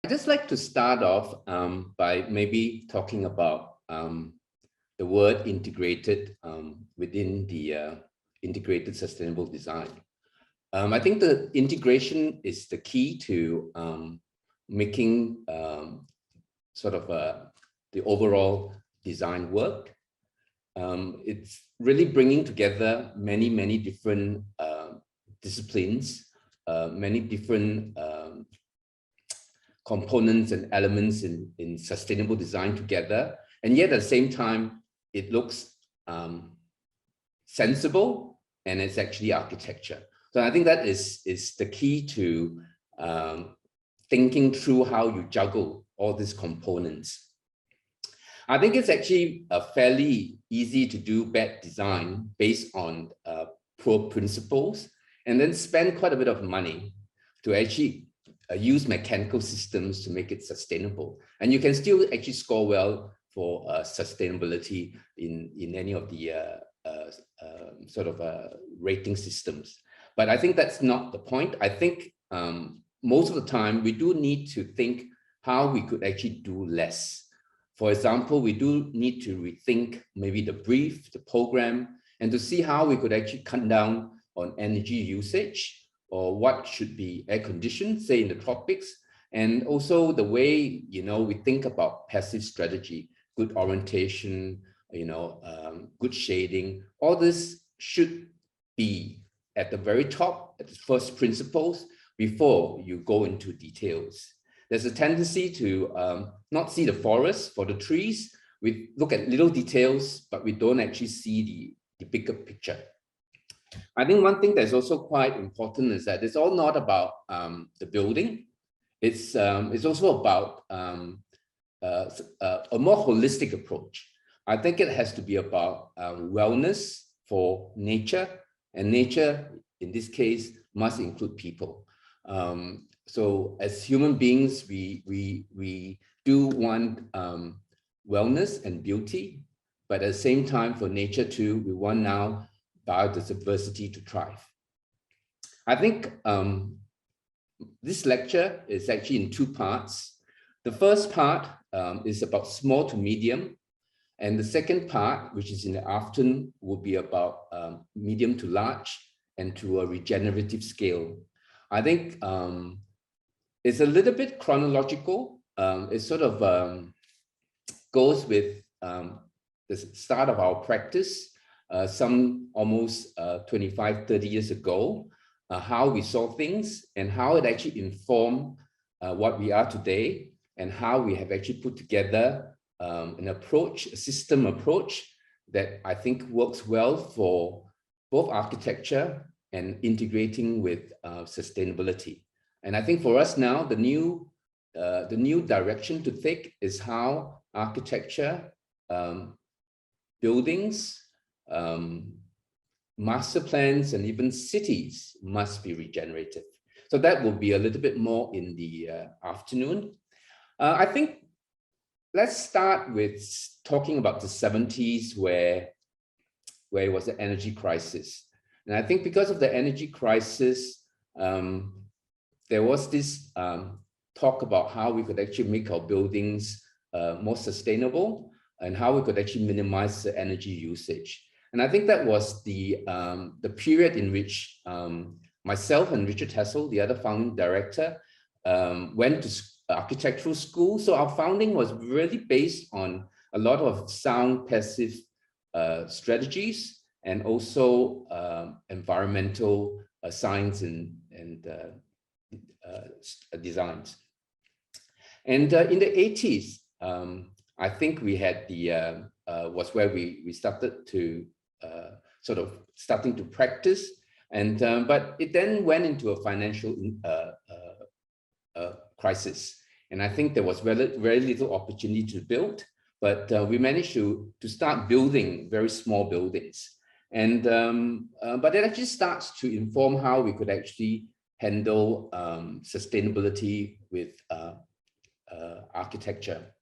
just like to start off by maybe talking about the word integrated within the integrated sustainable design. I think the integration is the key to making sort of the overall design work. It's really bringing together many different disciplines, many different components and elements in sustainable design together, and yet at the same time it looks sensible and it's actually architecture. So I think that is the key to thinking through how you juggle all these components. I think it's actually fairly easy to do bad design based on poor principles and then spend quite a bit of money to actually use mechanical systems to make it sustainable. And you can still actually score well for sustainability in any of the sort of rating systems. But I think that's not the point. I think most of the time we do need to think how we could actually do less. For example, we do need to rethink maybe the brief, the program, and to see how we could actually cut down on energy usage, or what should be air conditioned, say in the tropics, and also the way, you know, we think about passive strategy, good orientation, you know, good shading. All this should be at the very top, at the first principles, before you go into details. There's a tendency to not see the forest for the trees. We look at little details, but we don't actually see the bigger picture. I think one thing that's also quite important is that it's all not about the building. It's also about a more holistic approach. I think it has to be about wellness for nature, and nature in this case must include people. So as human beings, we do want wellness and beauty, but at the same time for nature too, we want now biodiversity to thrive. I think this lecture is actually in two parts. The first part is about small to medium, and the second part, which is in the afternoon, will be about medium to large and to a regenerative scale. I think it's a little bit chronological. It sort of goes with the start of our practice, some almost 25, 30 years ago, how we saw things and how it actually informed what we are today, and how we have actually put together an approach, a system approach that I think works well for both architecture and integrating with sustainability. And I think for us now, the new direction to take is how architecture, buildings, master plans, and even cities must be regenerative. So that will be a little bit more in the afternoon. I think let's start with talking about the 70s, where it was the energy crisis. And I think because of the energy crisis, there was this talk about how we could actually make our buildings more sustainable and how we could actually minimize the energy usage. And I think that was the period in which myself and Richard Hessel, the other founding director, went to architectural school. So our founding was really based on a lot of sound passive strategies, and also environmental science and designs. And in the 80s, I think we had was where we started to sort of starting to practice, and but it then went into a financial crisis, and I think there was very little opportunity to build, but we managed to start building very small buildings, and but it actually starts to inform how we could actually handle sustainability with architecture.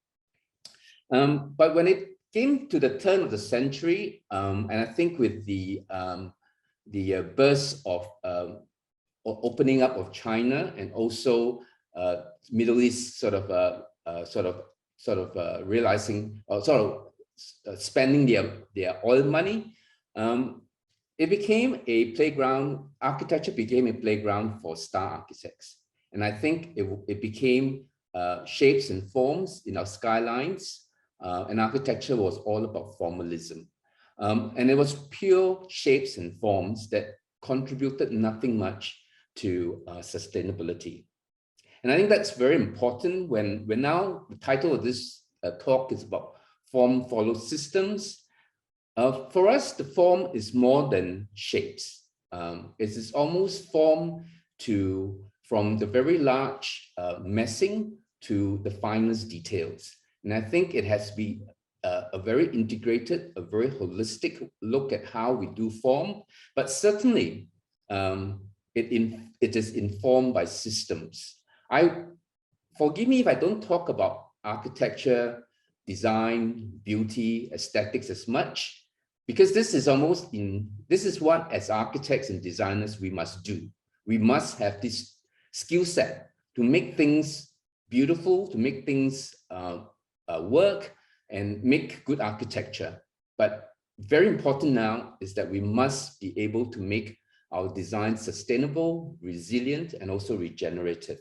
But when it came to the turn of the century, and I think with the burst of opening up of China, and also Middle East sort of realizing or spending their oil money, it became a playground. Architecture became a playground for star architects, and I think it became shapes and forms in our skylines, and architecture was all about formalism, and it was pure shapes and forms that contributed nothing much to sustainability. And I think that's very important when now the title of this talk is about form follows systems. For us, the form is more than shapes. It is almost form from the very large messing to the finest details. And I think it has to be a very integrated, a very holistic look at how we do form, but certainly it is informed by systems. Forgive me if I don't talk about architecture, design, beauty, aesthetics as much, because this is what as architects and designers we must do. We must have this skill set to make things beautiful, to make things work and make good architecture. But very important now is that we must be able to make our design sustainable, resilient, and also regenerative.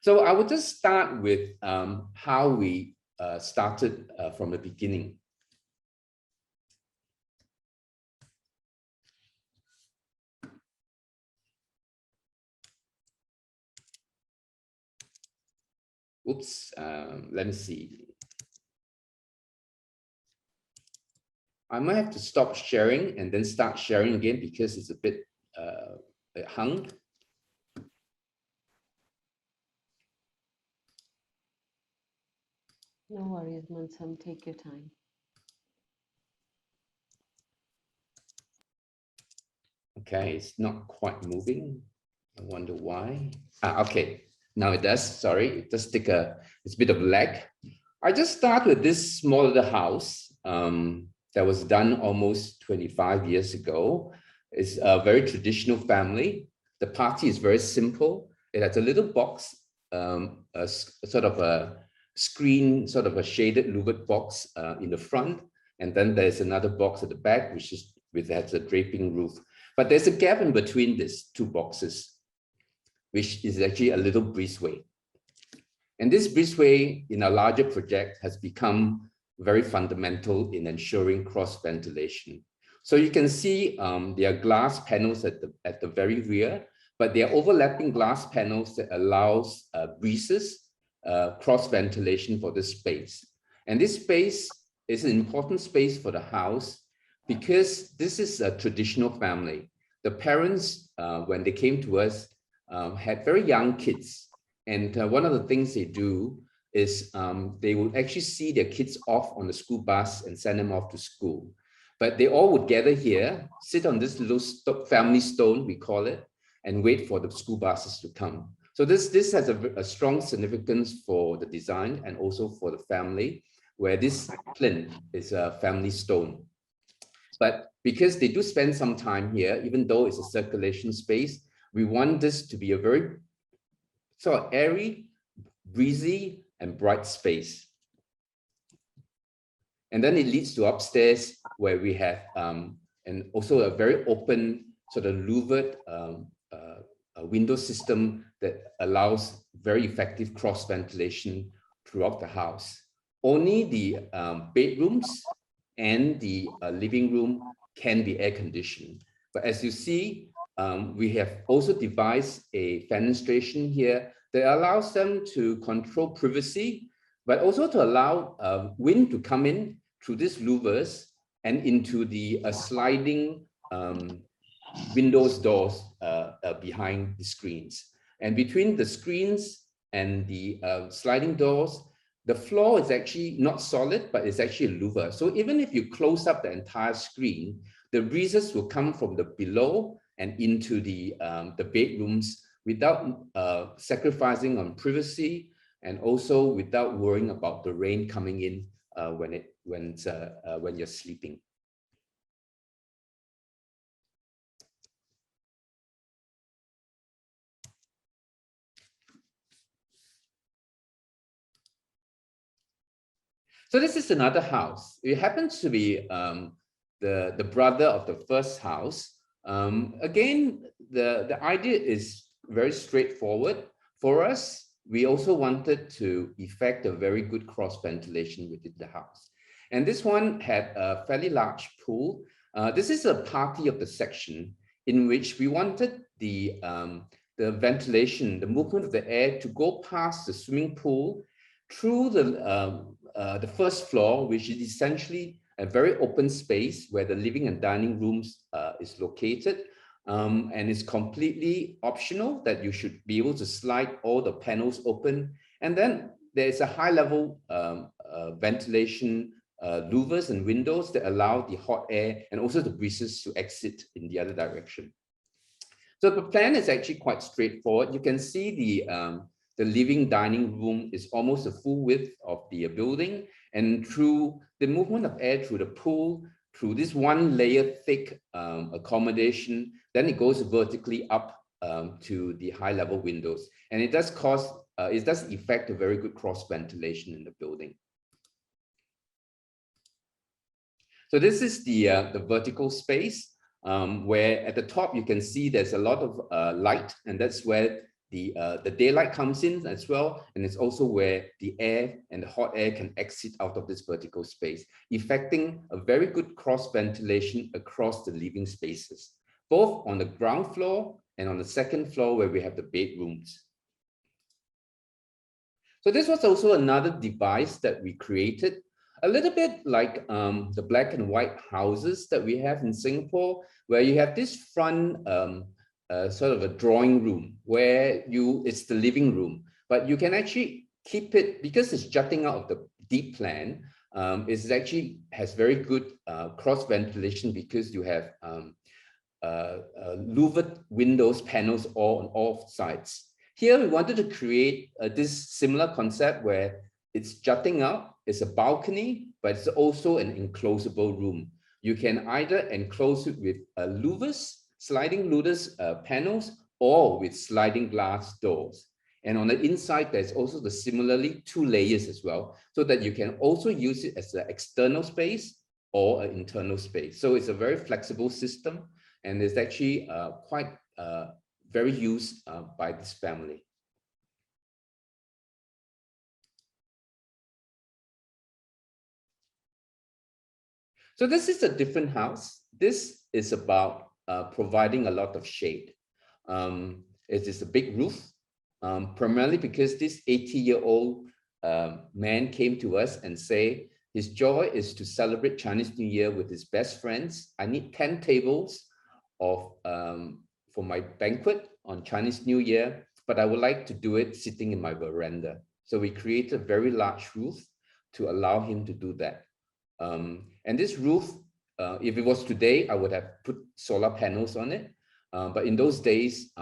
So I will just start with how we started from the beginning. Oops, let me see. I might have to stop sharing and then start sharing again because it's a bit hung. No worries, Mun Summ, take your time. Okay, it's not quite moving. I wonder why. Okay, now it does. Sorry, it does take it's a bit of lag. I just start with this small little house that was done almost 25 years ago. It's a very traditional family. The party is very simple. It has a little box, a sort of a screen, sort of a shaded louvered box in the front. And then there's another box at the back, which has a draping roof. But there's a gap in between these two boxes, which is actually a little breezeway. And this breezeway in a larger project has become very fundamental in ensuring cross ventilation. So you can see there are glass panels at the very rear, but they are overlapping glass panels that allows breezes, cross ventilation for this space. And this space is an important space for the house because this is a traditional family. The parents, when they came to us, had very young kids. And one of the things they do is they would actually see their kids off on the school bus and send them off to school. But they all would gather here, sit on this little family stone, we call it, and wait for the school buses to come. So this has a strong significance for the design and also for the family, where this plinth is a family stone. But because they do spend some time here, even though it's a circulation space, we want this to be a very sort of airy, breezy, and bright space. And then it leads to upstairs where we have, and also a very open sort of louvered window system that allows very effective cross ventilation throughout the house. Only the bedrooms and the living room can be air conditioned. But as you see, we have also devised a fenestration here that allows them to control privacy, but also to allow wind to come in through these louvers and into the sliding windows doors behind the screens. And between the screens and the sliding doors, the floor is actually not solid, but it's actually a louver. So even if you close up the entire screen, the breezes will come from the below and into the bedrooms without sacrificing on privacy and also without worrying about the rain coming in when you're sleeping. So this is another house. It happens to be the brother of the first house. Again, the idea is very straightforward. For us, we also wanted to effect a very good cross ventilation within the house. And this one had a fairly large pool. This is a party of the section in which we wanted the ventilation, the movement of the air to go past the swimming pool through the first floor, which is essentially a very open space where the living and dining rooms is located. And it's completely optional that you should be able to slide all the panels open. And then there's a high level ventilation louvers and windows that allow the hot air and also the breezes to exit in the other direction. So the plan is actually quite straightforward. You can see the living dining room is almost the full width of the building, and through the movement of air through the pool, through this one layer thick accommodation, then it goes vertically up to the high level windows. And it does effect a very good cross ventilation in the building. So this is the vertical space where at the top you can see there's a lot of light, and that's where the daylight comes in as well, and it's also where the air and the hot air can exit out of this vertical space, effecting a very good cross ventilation across the living spaces, both on the ground floor and on the second floor where we have the bedrooms. So this was also another device that we created, a little bit like the black and white houses that we have in Singapore, where you have this front sort of a drawing room where it's the living room, but you can actually keep it, because it's jutting out of the deep plan, it actually has very good cross ventilation because you have louvered windows panels all on all sides. Here we wanted to create this similar concept where it's jutting out, it's a balcony, but it's also an enclosable room. You can either enclose it with louvers, sliding louvers panels, or with sliding glass doors. And on the inside, there's also the similarly 2 layers as well, so that you can also use it as an external space or an internal space. So it's a very flexible system, and it's actually quite very used by this family. So this is a different house. This is about providing a lot of shade. It is a big roof, primarily because this 80-year-old man came to us and say his joy is to celebrate Chinese New Year with his best friends. I need 10 tables for my banquet on Chinese New Year, but I would like to do it sitting in my veranda. So we created a very large roof to allow him to do that. And this roof, if it was today, I would have put solar panels on it. But in those days,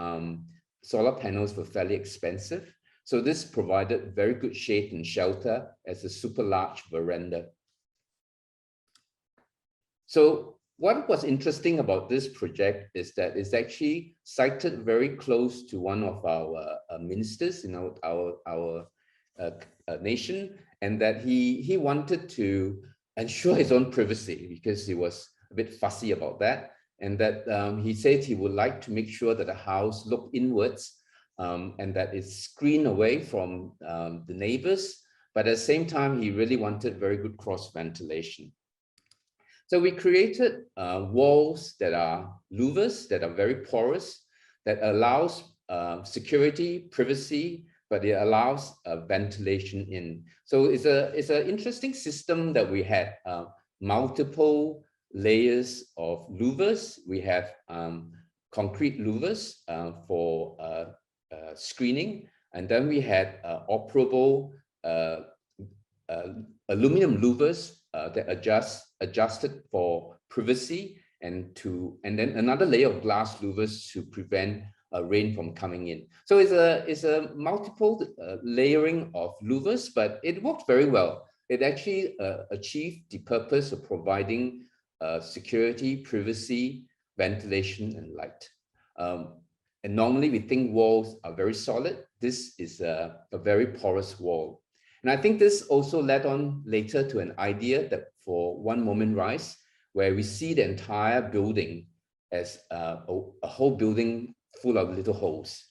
solar panels were fairly expensive. So this provided very good shade and shelter as a super large veranda. So what was interesting about this project is that it's actually sited very close to one of our ministers in our nation, and that he wanted to ensure his own privacy because he was a bit fussy about that. And that he said he would like to make sure that the house looked inwards and that it's screened away from the neighbors. But at the same time, he really wanted very good cross ventilation. So we created walls that are louvers, that are very porous, that allows security, privacy, but it allows ventilation in. So it's an interesting system that we had multiple layers of louvers. We have concrete louvers for screening, and then we had operable aluminum louvers that adjusted for privacy, and then another layer of glass louvers to prevent rain from coming in. So it's a multiple layering of louvers, but it worked very well. It actually achieved the purpose of providing security, privacy, ventilation, and light. And normally we think walls are very solid. This is a very porous wall. And I think this also led on later to an idea that for One Moment Rise, where we see the entire building as a whole building full of little holes.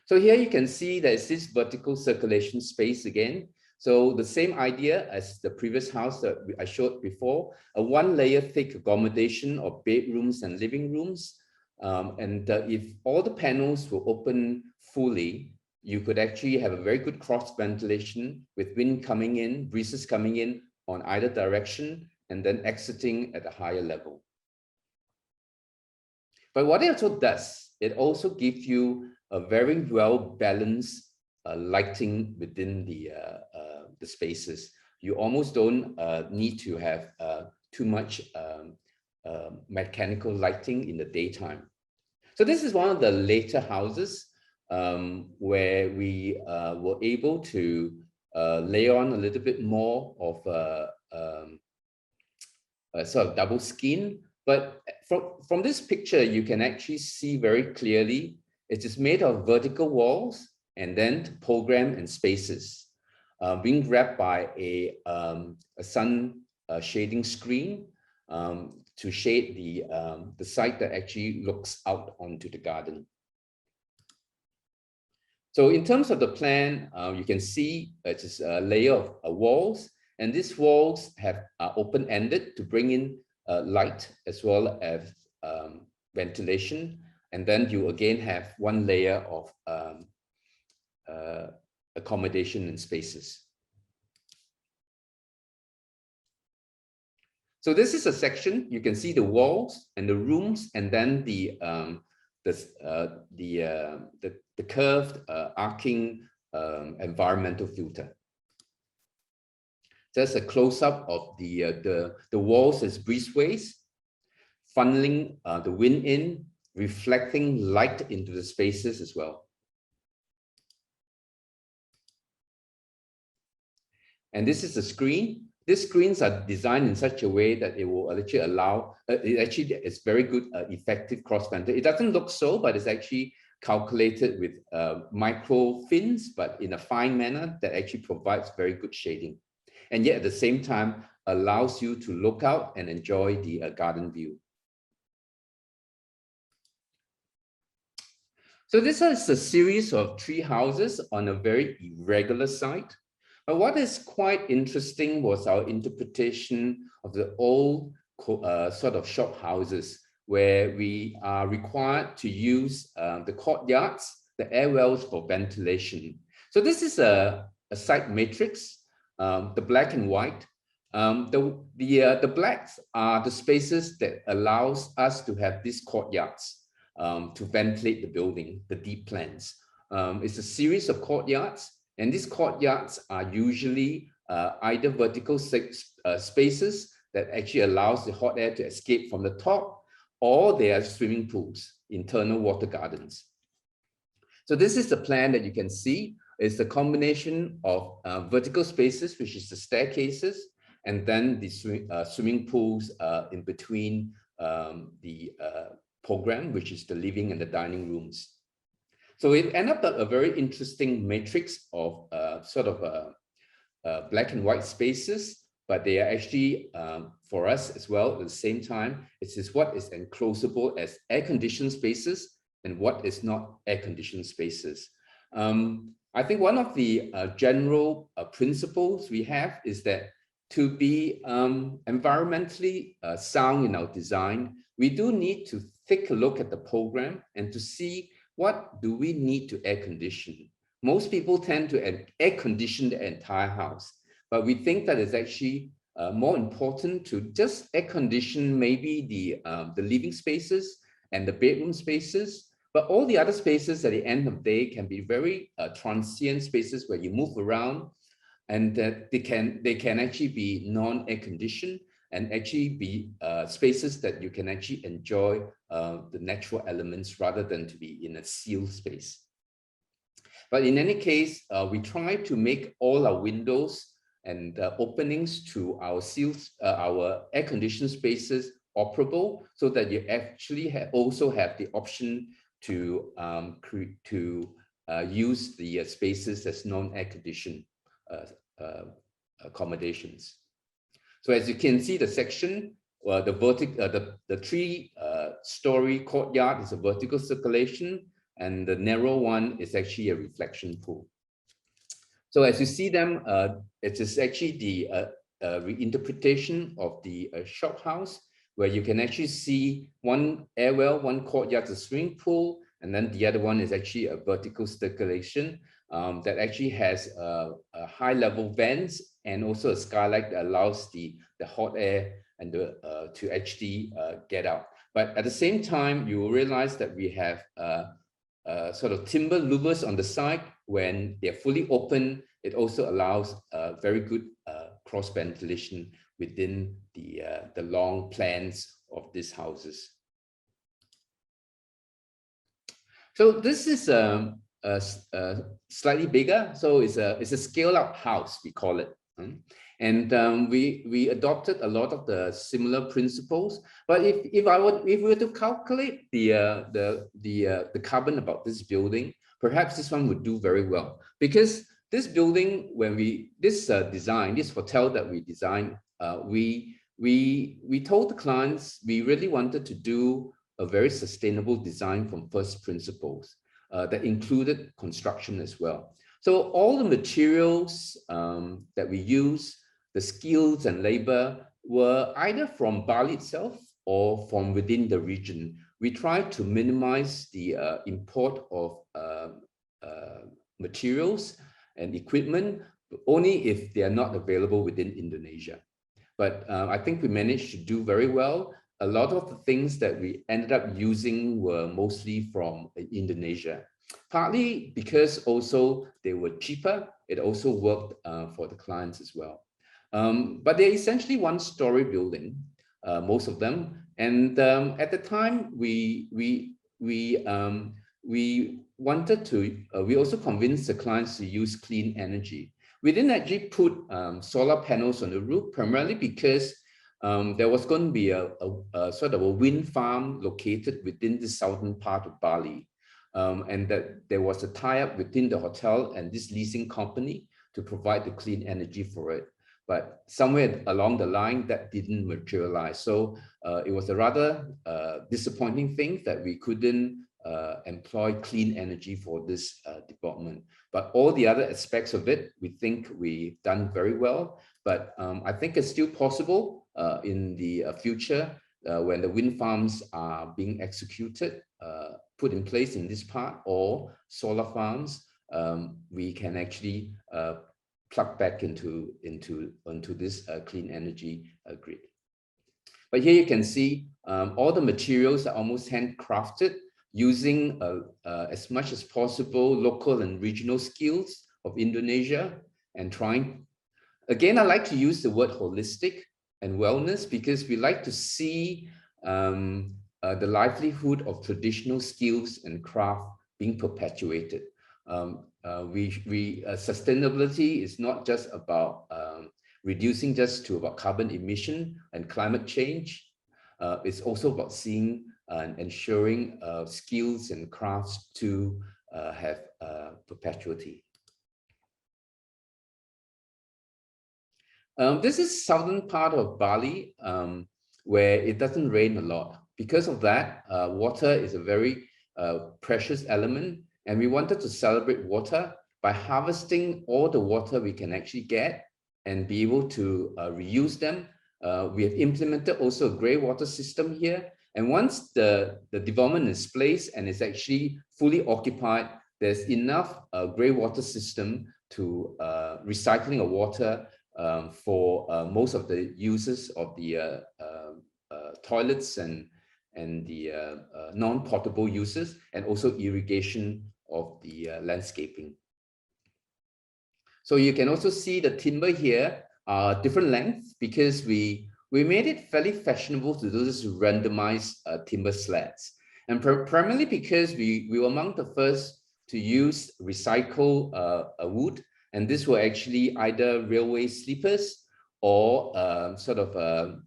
So here you can see there's this vertical circulation space again. So the same idea as the previous house that I showed before, a one-layer thick accommodation of bedrooms and living rooms. If all the panels were open fully, you could actually have a very good cross ventilation with wind coming in, breezes coming in on either direction, and then exiting at a higher level. But what it also does, it also gives you a very well-balanced lighting within the spaces. You almost don't need to have too much mechanical lighting in the daytime. So this is one of the later houses where we were able to lay on a little bit more of a sort of double skin. But from this picture, you can actually see very clearly it is made of vertical walls and then program and spaces being wrapped by a sun shading screen to shade the site that actually looks out onto the garden. So in terms of the plan, you can see it is a layer of walls, and these walls are open-ended to bring in light as well as ventilation. And then you again have one layer of accommodation and spaces. So this is a section. You can see the walls and the rooms, and then the curved arcing environmental filter. There's a close-up of the walls as breezeways, funneling the wind in, reflecting light into the spaces as well. And this is the screen. These screens are designed in such a way that it will actually allow, it's very good, effective cross ventilation. It doesn't look so, but it's actually calculated with micro fins, but in a fine manner that actually provides very good shading. And yet at the same time, allows you to look out and enjoy the garden view. So this is a series of tree houses on a very irregular site. But what is quite interesting was our interpretation of the old sort of shop houses, where we are required to use the courtyards, the air wells for ventilation. So this is a site matrix, the black and white. The blacks are the spaces that allows us to have these courtyards to ventilate the building, the deep plans. It's a series of courtyards. And these courtyards are usually either vertical spaces that actually allows the hot air to escape from the top, or they are swimming pools, internal water gardens. So this is the plan that you can see. It's the combination of vertical spaces, which is the staircases, and then the swimming pools in between the program, which is the living and the dining rooms. So it ended up a very interesting matrix of sort of black and white spaces, but they are actually, for us as well, at the same time, it is what is enclosable as air-conditioned spaces and what is not air-conditioned spaces. I think one of the general principles we have is that to be environmentally sound in our design, we do need to take a look at the program and to see what do we need to air condition. Most people tend to air condition the entire house, but we think that it's actually more important to just air condition maybe the living spaces and the bedroom spaces, but all the other spaces at the end of the day can be very transient spaces where you move around, and that they can actually be non-air conditioned and actually be spaces that you can actually enjoy the natural elements rather than to be in a sealed space. But in any case, we try to make all our windows and openings to our our air-conditioned spaces operable, so that you actually also have the option to use the spaces as non-air conditioned accommodations. So as you can see, the section, the three-story courtyard is a vertical circulation, and the narrow one is actually a reflection pool. So as you see them, it is actually the reinterpretation of the shop house, where you can actually see one airwell, one courtyard, a swimming pool, and then the other one is actually a vertical circulation that actually has a high-level vents and also a skylight that allows the hot air and to actually get out. But at the same time, you will realize that we have sort of timber louvers on the side. When they're fully open, it also allows very good cross ventilation within the long plans of these houses. So this is slightly bigger. So it's a scale-up house, we call it. And we adopted a lot of the similar principles. But if we were to calculate the carbon about this building, perhaps this one would do very well, because this building, when this hotel that we designed, we told the clients we really wanted to do a very sustainable design from first principles that included construction as well. So all the materials that we use, the skills and labor, were either from Bali itself or from within the region. We tried to minimize the import of materials and equipment only if they are not available within Indonesia. But I think we managed to do very well. A lot of the things that we ended up using were mostly from Indonesia, partly because also they were cheaper. It also worked for the clients as well. But they're essentially one-story building, most of them. And at the time, we wanted to, we also convinced the clients to use clean energy. We didn't actually put solar panels on the roof, primarily because there was going to be a sort of a wind farm located within the southern part of Bali. And that there was a tie-up within the hotel and this leasing company to provide the clean energy for it. But somewhere along the line, that didn't materialize. So it was a rather disappointing thing that we couldn't employ clean energy for this development. But all the other aspects of it, we think we've done very well. But I think it's still possible in the future when the wind farms are being executed, put in place in this part, or solar farms, we can actually plug back onto this clean energy grid. But here you can see all the materials are almost handcrafted, using as much as possible local and regional skills of Indonesia, and trying, again, I like to use the word holistic and wellness, because we like to see the livelihood of traditional skills and craft being perpetuated. Sustainability is not just about reducing just to about carbon emission and climate change. It's also about seeing and ensuring skills and crafts to have perpetuity. This is southern part of Bali, where it doesn't rain a lot. Because of that, water is a very precious element, and we wanted to celebrate water by harvesting all the water we can actually get and be able to reuse them. We have implemented also a grey water system here. And once the development is placed and is actually fully occupied, there's enough grey water system to recycling of water for most of the users of the toilets and the non-potable uses, and also irrigation of the landscaping. So you can also see the timber here are different lengths, because we made it fairly fashionable to do this randomized timber slats. And primarily because we were among the first to use recycled wood, and this were actually either railway sleepers or sort of a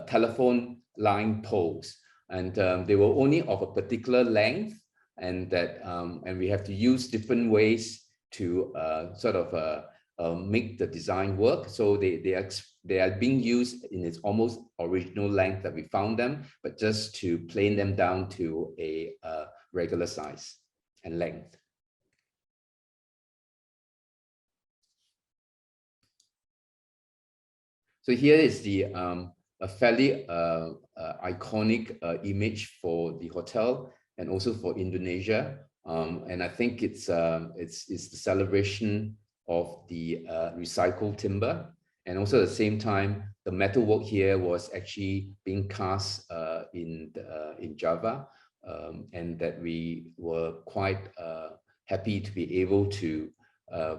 telephone line poles. And they were only of a particular length, and that and we have to use different ways to make the design work. So they are being used in its almost original length that we found them, but just to plane them down to a regular size and length. So here is the a fairly iconic image for the hotel and also for Indonesia, and I think it's the celebration of the recycled timber, and also at the same time the metalwork here was actually being cast in Java, and that we were quite happy to be able to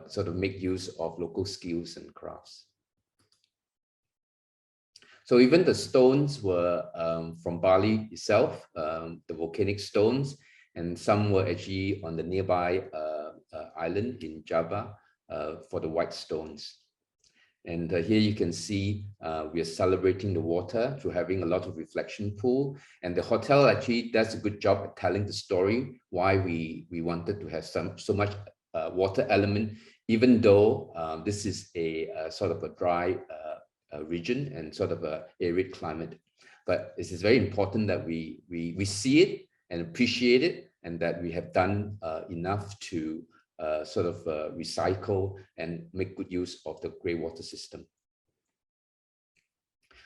sort of make use of local skills and crafts. So even the stones were from Bali itself, the volcanic stones, and some were actually on the nearby island in Java for the white stones. And here you can see we are celebrating the water through having a lot of reflection pool. And the hotel actually does a good job at telling the story why we wanted to have so much water element, even though this is a sort of a dry region and sort of a arid climate. But it is very important that we see it and appreciate it, and that we have done enough to recycle and make good use of the grey water system.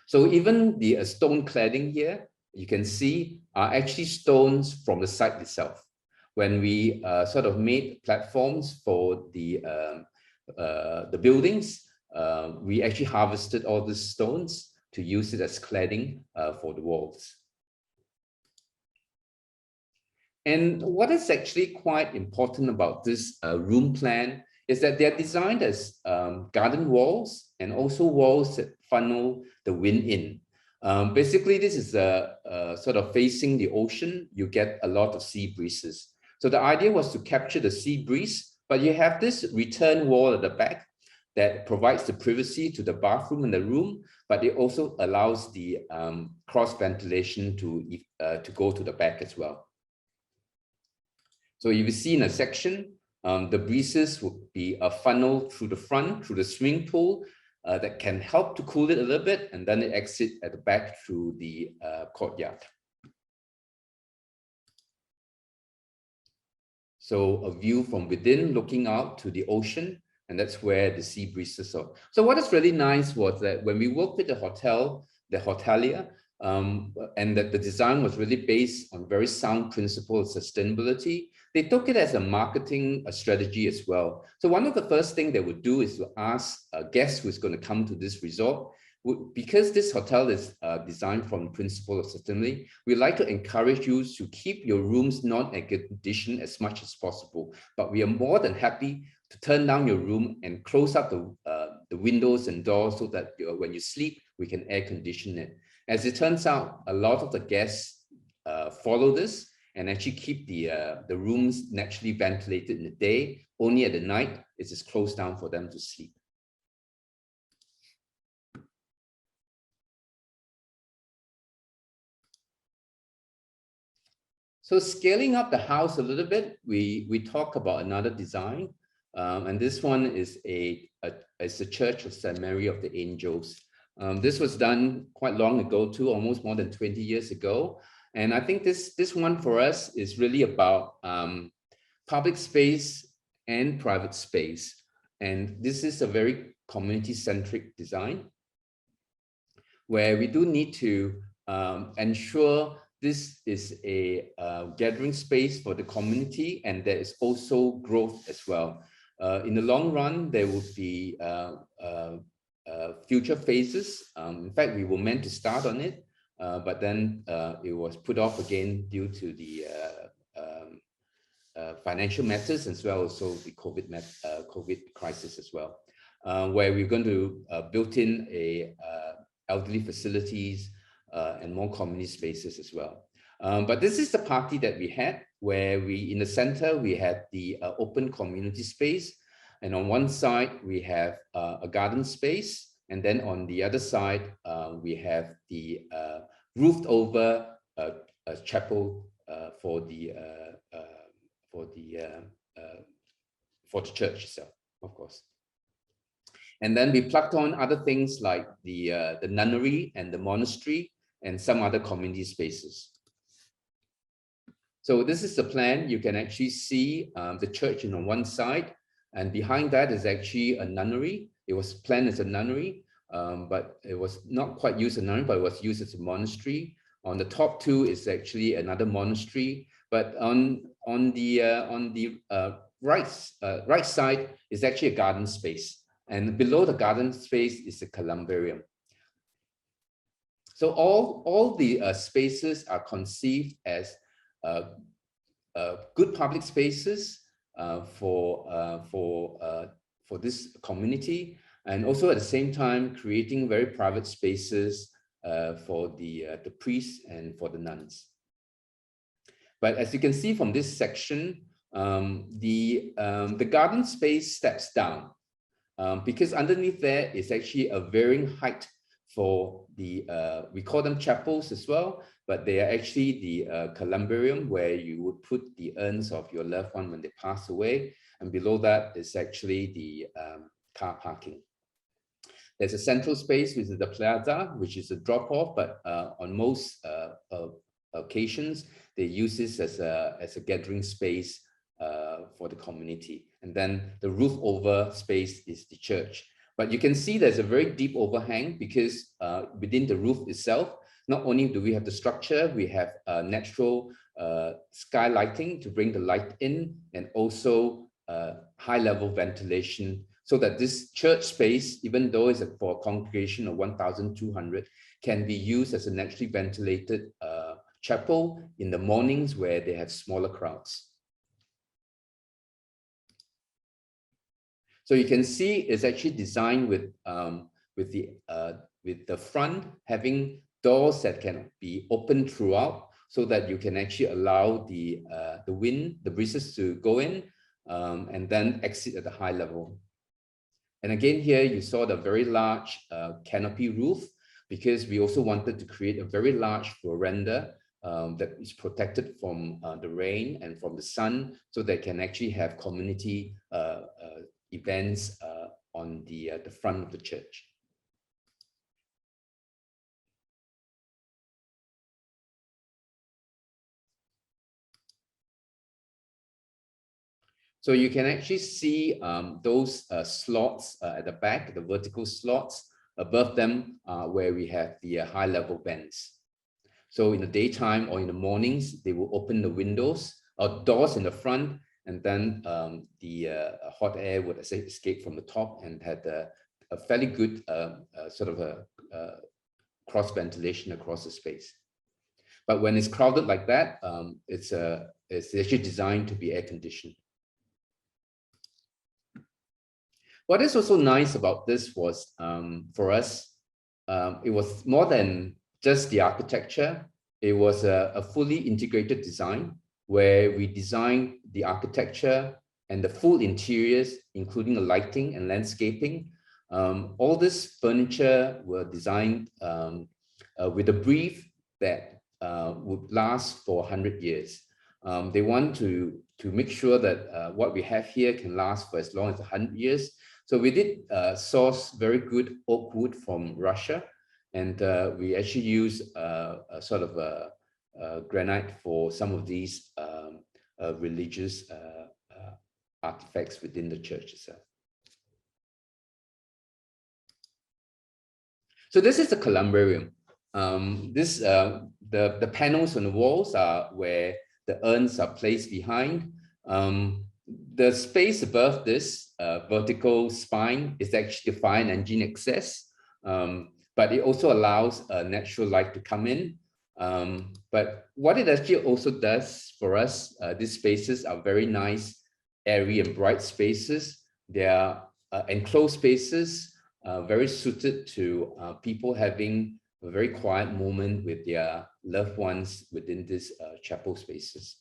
So even the stone cladding here, you can see are actually stones from the site itself. When we sort of made platforms for the buildings, we actually harvested all the stones to use it as cladding for the walls. And what is actually quite important about this room plan is that they're designed as garden walls and also walls that funnel the wind in. Basically, this is sort of facing the ocean. You get a lot of sea breezes. So the idea was to capture the sea breeze, but you have this return wall at the back that provides the privacy to the bathroom and the room, but it also allows the cross ventilation to go to the back as well. So if you see in a section, the breezes would be a funnel through the front, through the swimming pool, that can help to cool it a little bit, and then it exits at the back through the courtyard. So a view from within looking out to the ocean, and that's where the sea breezes are. So what is really nice was that when we worked with the hotel, the hotelier, and that the design was really based on very sound principles of sustainability, they took it as a marketing strategy as well. So one of the first things they would do is to ask a guest who is going to come to this resort, because this hotel is designed from the principle of sustainability, we'd like to encourage you to keep your rooms non-air conditioned as much as possible. But we are more than happy to turn down your room and close up the windows and doors so that when you sleep, we can air condition it. As it turns out, a lot of the guests follow this and actually keep the rooms naturally ventilated in the day. Only at the night, it is closed down for them to sleep. So scaling up the house a little bit, we talk about another design. And this one is a church of Seminary of the Angels. This was done quite long ago too, almost more than 20 years ago. And I think this one for us is really about public space and private space. And this is a very community-centric design where we do need to ensure this is a gathering space for the community, and there is also growth as well. In the long run, there will be future phases. In fact, we were meant to start on it, but then it was put off again due to the financial matters, as well as also the COVID crisis as well, where we're going to build in elderly facilities and more community spaces as well. But this is the party that we had, where in the center, we had the open community space. And on one side, we have a garden space. And then on the other side, we have the roofed over a chapel for the church itself, of course. And then we plucked on other things like the nunnery and the monastery and some other community spaces. So this is the plan. You can actually see the church on one side, and behind that is actually a nunnery. It was planned as a nunnery, but it was not quite used as a nunnery, but it was used as a monastery. On the top two is actually another monastery, but on the right side is actually a garden space, and below the garden space is a Columbarium. So all the spaces are conceived as good public spaces for this community, and also at the same time creating very private spaces for the priests and for the nuns. But as you can see from this section, the garden space steps down because underneath there is actually a varying height for the, we call them chapels as well, but they are actually the Columbarium, where you would put the urns of your loved one when they pass away. And below that is actually the car parking. There's a central space, which is the plaza, which is a drop-off, but on most occasions, they use this as a gathering space for the community. And then the roof over space is the church. But you can see there's a very deep overhang because within the roof itself, not only do we have the structure, we have natural sky lighting to bring the light in, and also high-level ventilation, so that this church space, even though it's for a congregation of 1,200, can be used as a naturally ventilated chapel in the mornings where they have smaller crowds. So you can see it's actually designed with the front having doors that can be opened throughout, so that you can actually allow the wind, the breezes to go in and then exit at a high level. And again, here you saw the very large canopy roof, because we also wanted to create a very large veranda that is protected from the rain and from the sun, so they can actually have community events on the front of the church. So you can actually see those slots at the back, the vertical slots. Above them where we have the high-level vents. So in the daytime or in the mornings, they will open the windows or doors in the front, and then the hot air would escape from the top and had a fairly good sort of a cross ventilation across the space. But when it's crowded like that, it's actually designed to be air conditioned. What is also nice about this was, for us, it was more than just the architecture. It was a fully integrated design where we designed the architecture and the full interiors, including the lighting and landscaping. All this furniture were designed with a brief that would last for 100 years. They want to make sure that what we have here can last for as long as 100 years. So we did source very good oak wood from Russia, and we actually use a sort of a granite for some of these religious artifacts within the church itself. So this is the Columbarium. The panels on the walls are where the urns are placed behind. The space above this vertical spine is actually the fire and engine access, but it also allows natural light to come in. But what it actually also does for us, these spaces are very nice, airy and bright spaces. They are enclosed spaces, very suited to people having a very quiet moment with their loved ones within these chapel spaces.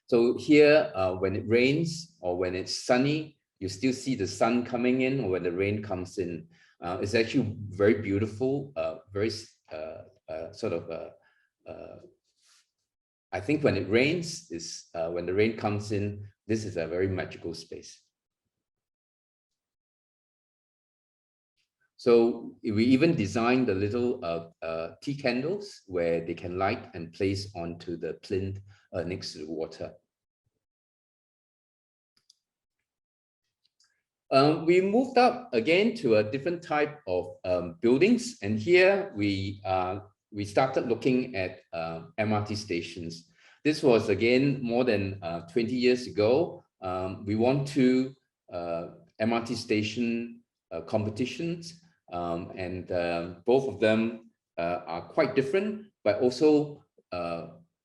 So here, when it rains or when it's sunny, you still see the sun coming in, or when the rain comes in. It's actually very beautiful, very sort of I think when it rains, when the rain comes in, this is a very magical space. So we even designed the little tea candles where they can light and place onto the plinth next to the water. We moved up again to a different type of buildings, and here we started looking at MRT stations. This was again more than 20 years ago. We won 2 MRT station competitions, and both of them are quite different, but also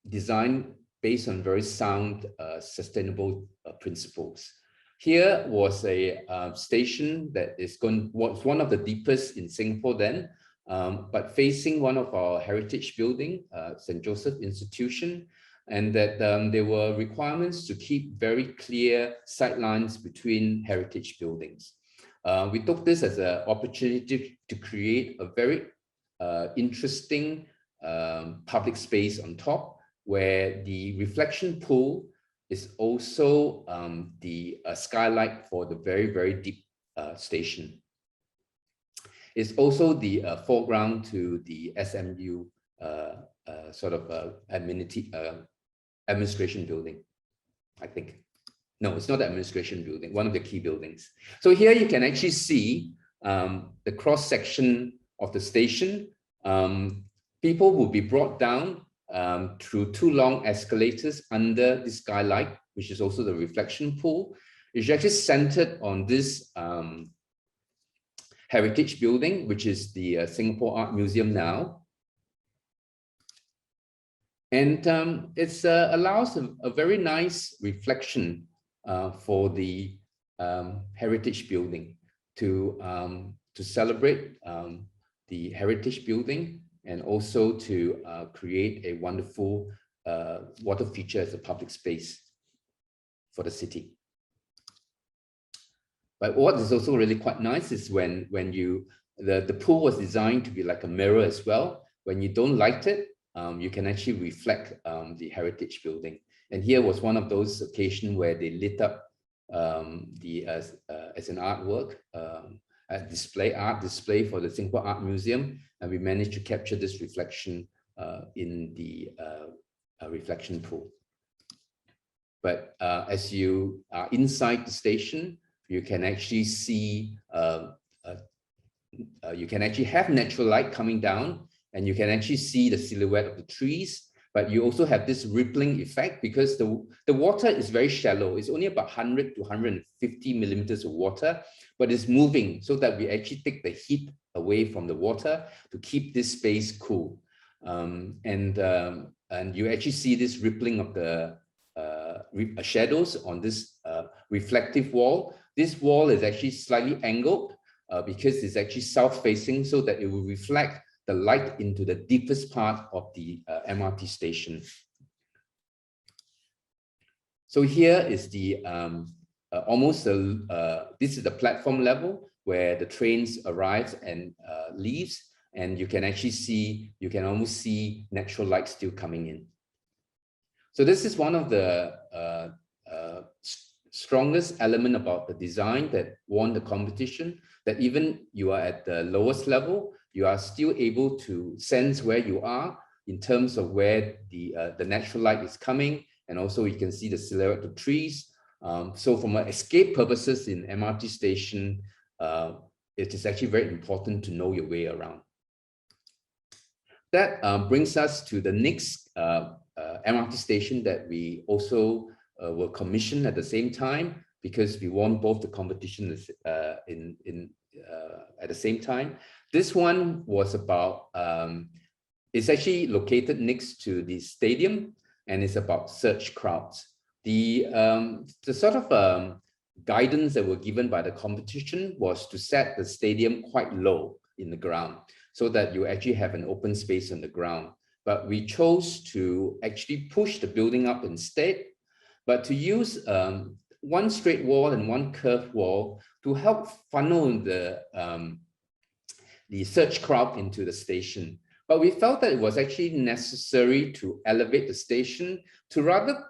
designed based on very sound sustainable principles. Here was a station that was one of the deepest in Singapore then, but facing one of our heritage building, St. Joseph Institution, and that there were requirements to keep very clear sightlines between heritage buildings. We took this as an opportunity to create a very interesting public space on top, where the reflection pool is also the skylight for the very, very deep station. It's also the foreground to the SMU sort of administration building, I think. No, it's not the administration building, one of the key buildings. So here you can actually see the cross section of the station. People will be brought down through 2 long escalators under the skylight, which is also the reflection pool. It's actually centered on this heritage building, which is the Singapore Art Museum now. And it allows a very nice reflection for the heritage building to celebrate the heritage building, and also to create a wonderful water feature as a public space for the city. But what is also really quite nice is when the pool was designed to be like a mirror as well. When you don't light it, you can actually reflect the heritage building. And here was one of those occasions where they lit up as an artwork, art display for the Singapore Art Museum, and we managed to capture this reflection in the reflection pool. But as you are inside the station, you can actually see, you can actually have natural light coming down, and you can actually see the silhouette of the trees. But you also have this rippling effect because the water is very shallow. It's only about 100 to 150 millimeters of water, but it's moving so that we actually take the heat away from the water to keep this space cool. And you actually see this rippling of the shadows on this reflective wall. This wall is actually slightly angled because it's actually south-facing, so that it will reflect the light into the deepest part of the MRT station. So here is the this is the platform level where the trains arrives and leaves, and you can actually see, you can almost see natural light still coming in. So this is one of the strongest element about the design that won the competition, that even you are at the lowest level, you are still able to sense where you are in terms of where the natural light is coming, and also you can see the silhouette of trees. So from escape purposes in MRT station, it is actually very important to know your way around. That brings us to the next MRT station that we also were commissioned at the same time, because we won both the competitions at the same time. This one was about, it's actually located next to the stadium, and it's about search crowds. The sort of guidance that were given by the competition was to set the stadium quite low in the ground, so that you actually have an open space on the ground. But we chose to actually push the building up instead, but to use one straight wall and one curved wall to help funnel the search crowd into the station. But we felt that it was actually necessary to elevate the station to rather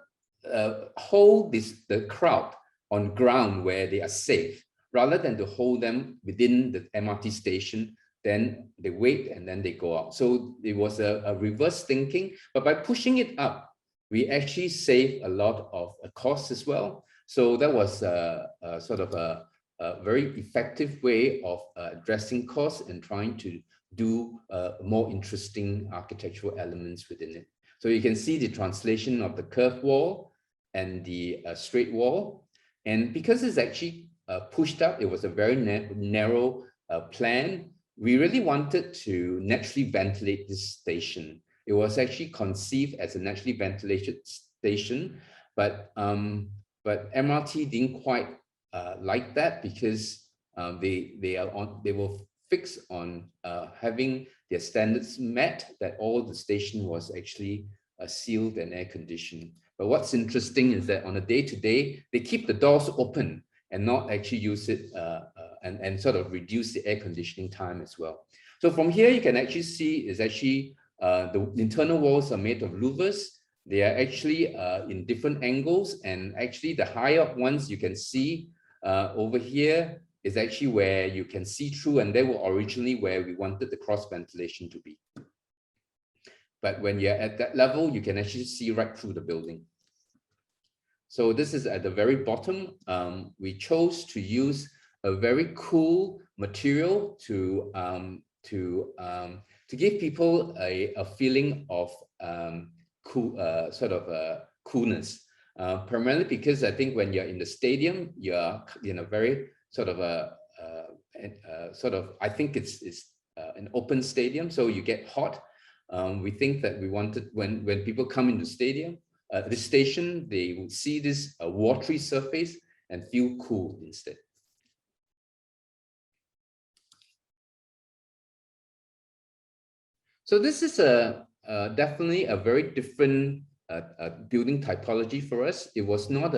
hold the crowd on ground where they are safe, rather than to hold them within the MRT station. Then they wait and then they go out. So it was a reverse thinking, but by pushing it up, we actually save a lot of costs as well. So that was sort of a very effective way of addressing costs and trying to do more interesting architectural elements within it. So you can see the translation of the curved wall and the straight wall. And because it's actually pushed up, it was a very narrow plan. We really wanted to naturally ventilate this station. It was actually conceived as a naturally ventilated station, but MRT didn't quite like that, because they were fixed on having their standards met, that all the station was actually sealed and air conditioned. But what's interesting is that on a day-to-day, they keep the doors open and not actually use it and sort of reduce the air conditioning time as well. So from here, you can actually see is actually the internal walls are made of louvers. They are actually in different angles, and actually the higher up ones you can see over here is actually where you can see through, and they were originally where we wanted the cross ventilation to be. But when you're at that level, you can actually see right through the building. So this is at the very bottom. We chose to use a very cool material to give people a feeling of cool, sort of coolness. Primarily because I think when you're in the stadium, you're in a very sort of I think it's an open stadium, so you get hot. We think that we wanted, when people come into stadium, the station, they would see this watery surface and feel cool instead. So this is definitely a very different building typology for us. It was not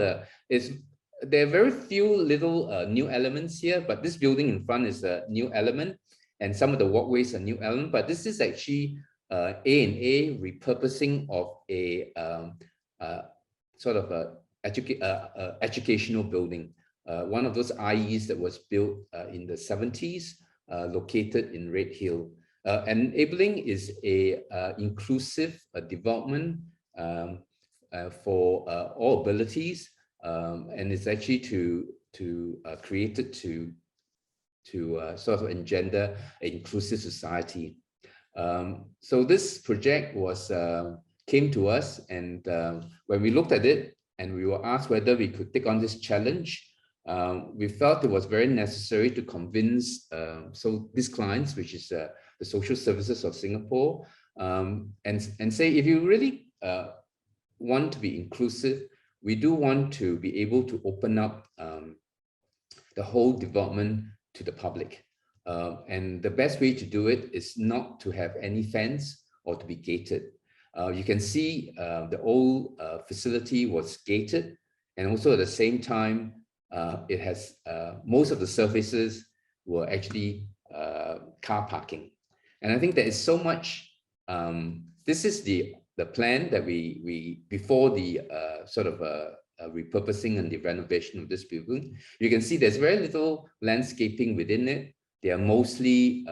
there are very few little new elements here, but this building in front is a new element, and some of the walkways are new element. But this is actually A&A repurposing of a sort of a educational building. One of those IEs that was built in the 70s, located in Red Hill. Enabling is a inclusive development for all abilities, and it's actually created to sort of engender an inclusive society. So this project came to us, and when we looked at it and we were asked whether we could take on this challenge, we felt it was very necessary to convince these clients, which is the Social Services of Singapore, and say, if you really want to be inclusive, we do want to be able to open up the whole development to the public. And the best way to do it is not to have any fence or to be gated. You can see the old facility was gated, and also at the same time, it has most of the surfaces were actually car parking. And I think there is so much, this is the plan that we before the sort of repurposing and the renovation of this building. You can see there's very little landscaping within it. They are mostly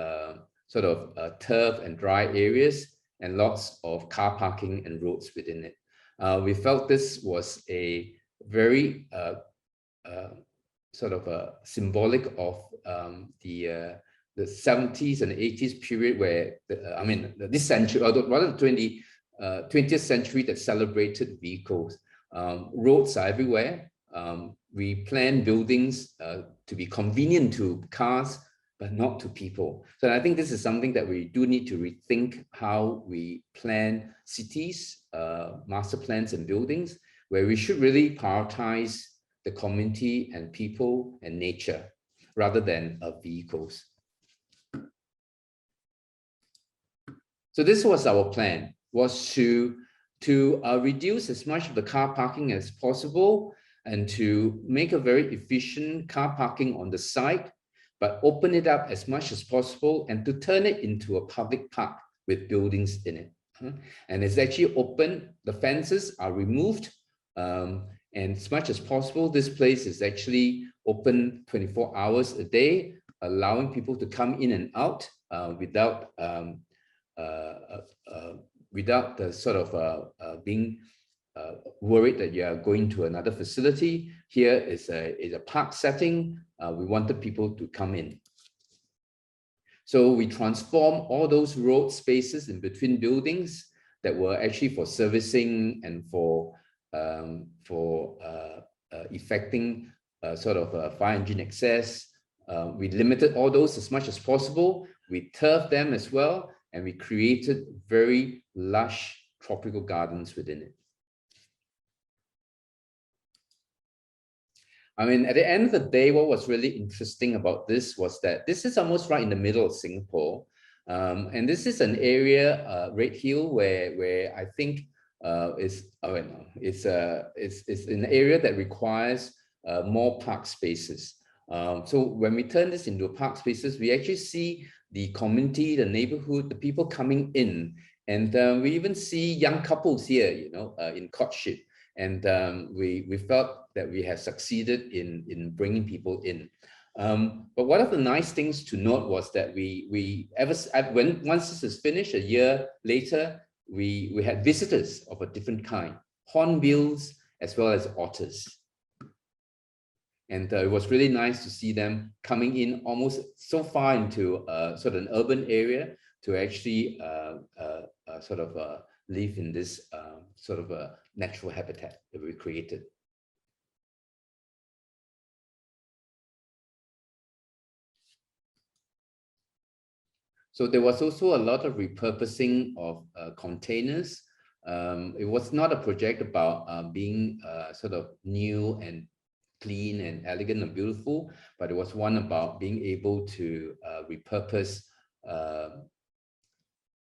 sort of turf and dry areas, and lots of car parking and roads within it. We felt this was a very sort of a symbolic of the 70s and 80s period, where this century, or rather the 20th century, that celebrated vehicles. Roads are everywhere. We plan buildings to be convenient to cars, but not to people. So I think this is something that we do need to rethink, how we plan cities, master plans and buildings, where we should really prioritize the community and people and nature rather than vehicles. So this was our plan, was to reduce as much of the car parking as possible, and to make a very efficient car parking on the site, but open it up as much as possible and to turn it into a public park with buildings in it. And it's actually open, the fences are removed, and as much as possible, this place is actually open 24 hours a day, allowing people to come in and out without the sort of being worried that you are going to another facility. Here is a park setting. We wanted people to come in. So we transform all those road spaces in between buildings that were actually for servicing and for effecting sort of fire engine access. We limited all those as much as possible. We turfed them as well, and we created very lush tropical gardens within it. I mean, at the end of the day, what was really interesting about this was that this is almost right in the middle of Singapore. And this is an area, Red Hill, where I think it's an area that requires more park spaces. So when we turn this into park spaces, we actually see the community, the neighborhood, the people coming in. And we even see young couples here, you know, in courtship. And we felt that we have succeeded in bringing people in. But one of the nice things to note was that once this is finished, a year later, we had visitors of a different kind, hornbills as well as otters. And it was really nice to see them coming in almost so far into sort of an urban area to actually live in this sort of a natural habitat that we created. So there was also a lot of repurposing of containers. It was not a project about being sort of new and clean and elegant and beautiful, but it was one about being able to repurpose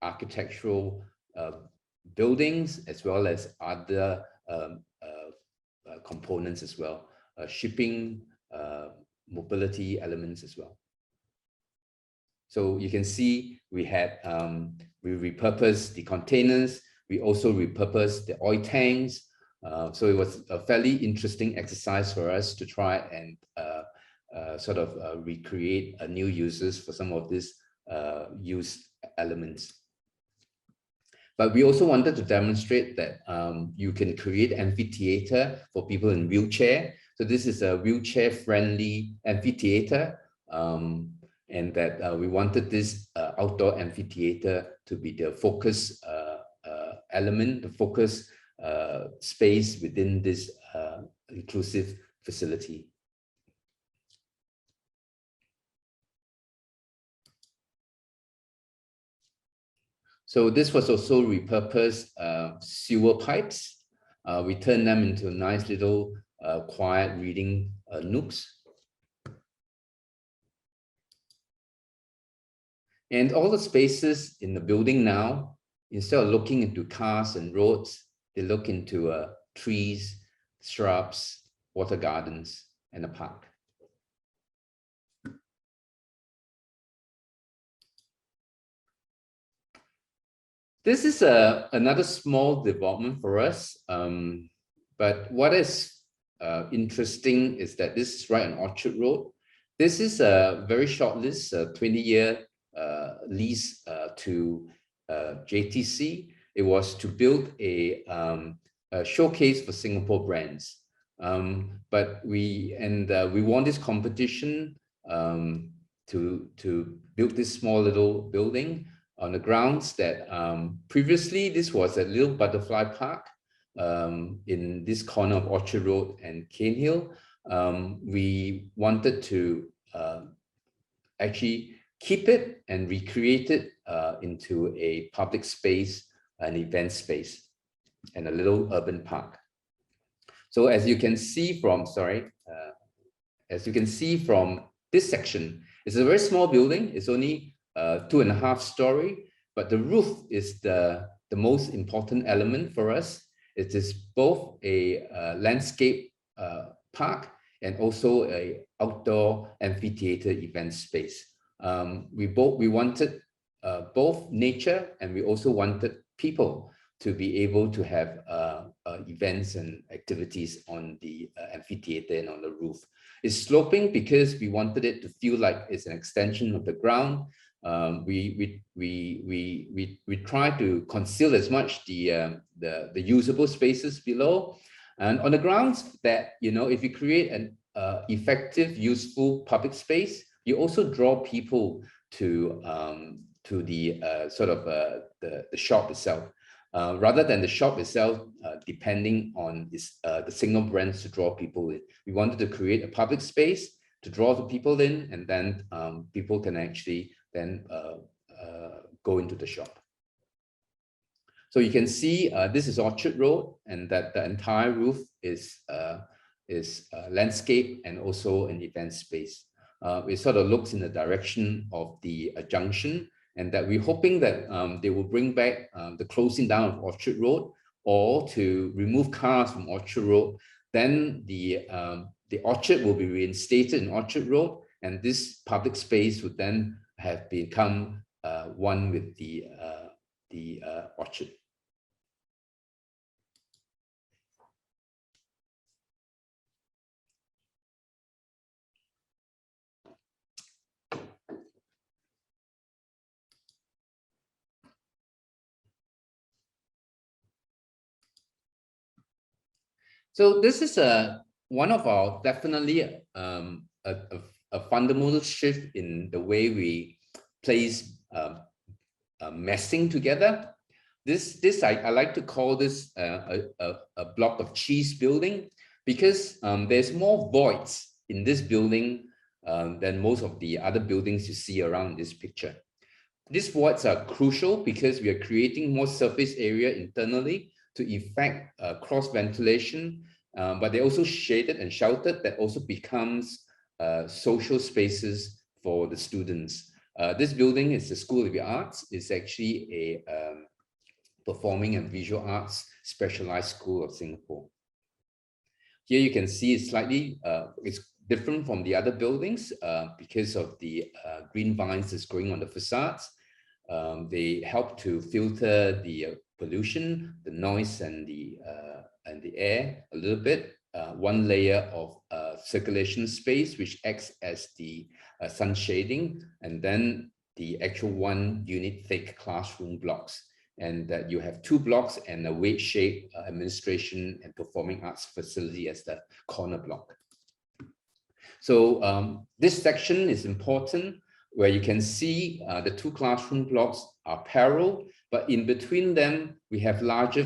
architectural buildings as well as other components as well, shipping, mobility elements as well. So you can see we had, we repurposed the containers. We also repurposed the oil tanks. So it was a fairly interesting exercise for us to try and recreate new uses for some of these use elements. But we also wanted to demonstrate that you can create amphitheater for people in wheelchair. So this is a wheelchair-friendly amphitheater. And that we wanted this outdoor amphitheater to be the focus element, the focus space within this inclusive facility. So this was also repurposed sewer pipes. We turned them into nice little quiet reading nooks. And all the spaces in the building now, instead of looking into cars and roads, they look into trees, shrubs, water gardens, and a park. This is another small development for us. But what is interesting is that this is right on Orchard Road. This is a very short lease, a 20-year lease to JTC. It was to build a showcase for Singapore brands. But we won this competition to build this small little building on the grounds that previously this was a little butterfly park in this corner of Orchard Road and Cane Hill. We wanted to actually keep it and recreate it into a public space, an event space, and a little urban park. So as you can see from, as you can see from this section, it's a very small building. It's only 2.5 story, but the roof is the most important element for us. It is both a landscape park and also a outdoor amphitheater event space. We wanted both nature, and we also wanted people to be able to have events and activities on the amphitheater and on the roof. It's sloping because we wanted it to feel like it's an extension of the ground. We try to conceal as much the usable spaces below, and on the grounds that, you know, if you create an effective, useful public space, you also draw people to the the shop itself, rather than the shop itself depending on the single brands to draw people in. We wanted to create a public space to draw the people in, and then people can actually then go into the shop. So you can see this is Orchard Road, and that the entire roof is landscape and also an event space. It sort of looks in the direction of the junction, and that we're hoping that they will bring back the closing down of Orchard Road, or to remove cars from Orchard Road. Then the orchard will be reinstated in Orchard Road, and this public space would then have become one with the orchard. So this is one of our definitely a fundamental shift in the way we place messing together. I like to call this a block of cheese building, because there's more voids in this building than most of the other buildings you see around this picture. These voids are crucial because we are creating more surface area internally to effect cross ventilation, but they're also shaded and sheltered. That also becomes social spaces for the students. This building is the School of the Arts. It's actually a performing and visual arts specialized school of Singapore. Here you can see it's slightly, it's different from the other buildings because of the green vines that's growing on the facades. They help to filter the pollution, the noise, and the air a little bit. One layer of circulation space, which acts as the sun shading, and then the actual 1 unit thick classroom blocks. And that you have 2 blocks and a weight-shaped administration and performing arts facility as the corner block. So this section is important, where you can see the 2 classroom blocks are parallel, but in between them, we have larger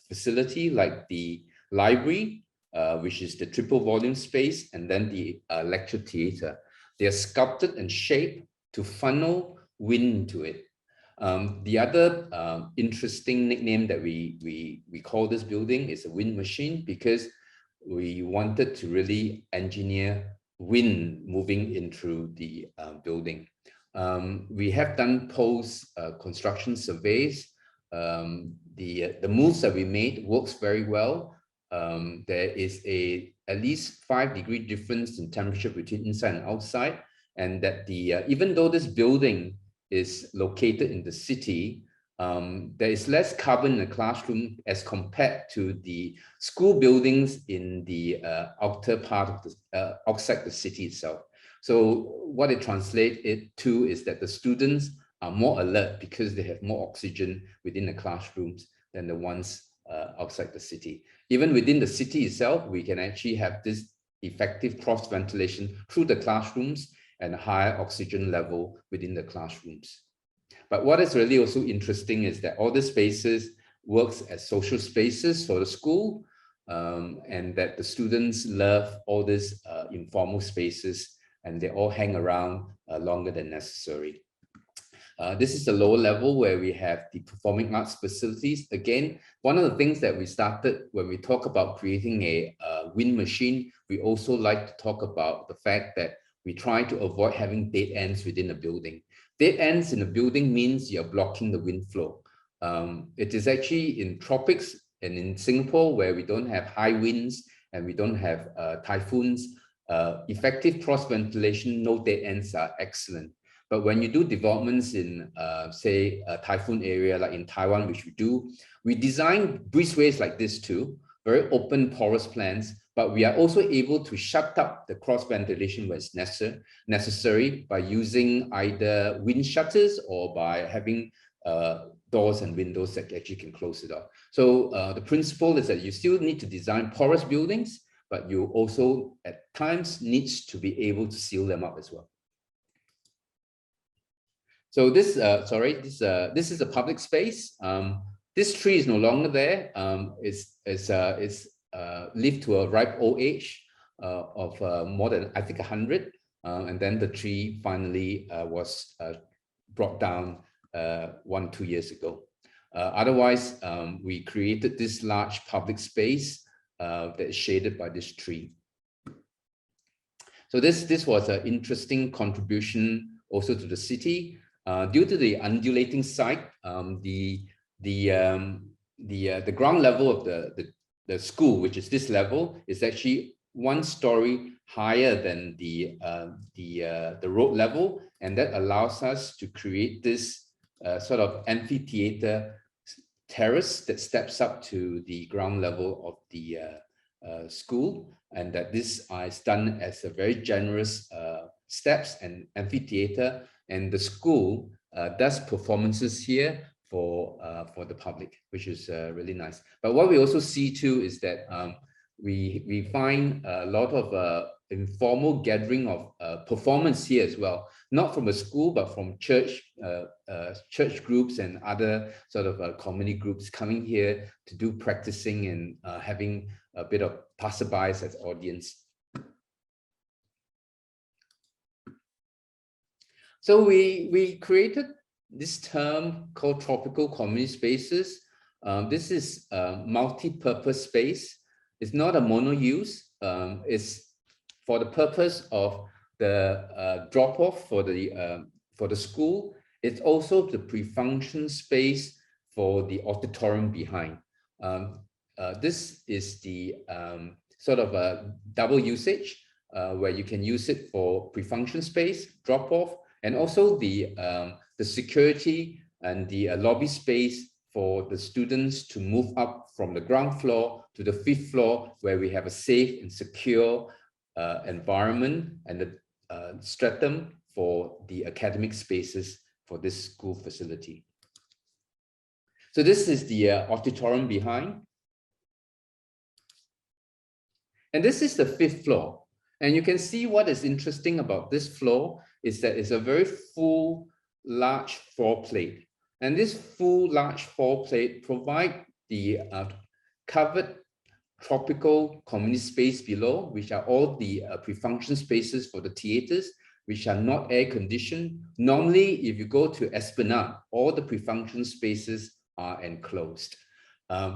facility like the library, which is the triple volume space, and then the lecture theater. They are sculpted and shaped to funnel wind to it. The other interesting nickname that we call this building is a wind machine, because we wanted to really engineer wind moving in through the building. We have done post construction surveys. The moves that we made works very well. There is at least 5-degree difference in temperature between inside and outside, and that even though this building is located in the city, there is less carbon in the classroom as compared to the school buildings in the outer part of the outside the city itself. So what it translates it to is that the students are more alert because they have more oxygen within the classrooms than the ones outside the city. Even within the city itself, we can actually have this effective cross ventilation through the classrooms and a higher oxygen level within the classrooms. But what is really also interesting is that all the spaces works as social spaces for the school, and that the students love all these informal spaces, and they all hang around longer than necessary. This is the lower level where we have the performing arts facilities. Again, one of the things that we started when we talk about creating a wind machine, we also like to talk about the fact that we try to avoid having dead ends within a building. Dead ends in a building means you're blocking the wind flow. It is actually in tropics and in Singapore, where we don't have high winds and we don't have typhoons, effective cross ventilation, no dead ends are excellent. But when you do developments in, say, a typhoon area, like in Taiwan, which we do, we design breezeways like this too, very open porous plans, but we are also able to shut up the cross ventilation where it's necessary by using either wind shutters or by having doors and windows that actually can close it up. So the principle is that you still need to design porous buildings, but you also at times needs to be able to seal them up as well. So this, this is a public space. This tree is no longer there. It's lived to a ripe old age of more than, I think, 100. And then the tree finally was brought down 1-2 years ago. Otherwise, we created this large public space that is shaded by this tree. So this was an interesting contribution also to the city. Due to the undulating site, the ground level of the school, which is this level, is actually 1 story higher than the road level, and that allows us to create this sort of amphitheater terrace that steps up to the ground level of the school, and that this is done as a very generous steps and amphitheater, and the school does performances here for the public, which is really nice. But what we also see too is that we find a lot of informal gathering of performance here as well, not from a school, but from church groups and other sort of community groups coming here to do practicing and having a bit of passerbys as audience. So we created this term called tropical community spaces. This is a multi-purpose space. It's not a mono-use. It's for the purpose of the drop-off for the school. It's also the pre-function space for the auditorium behind. This is the sort of a double usage where you can use it for pre-function space, drop-off, and also the security and the lobby space for the students to move up from the ground floor to the 5th floor, where we have a safe and secure environment and the stratum for the academic spaces for this school facility. So this is the auditorium behind. And this is the 5th floor. And you can see what is interesting about this floor is that it's a very full, large floor plate. And this full, large floor plate provide the covered tropical community space below, which are all the pre-function spaces for the theaters, which are not air conditioned. Normally, if you go to Esplanade, all the pre-function spaces are enclosed.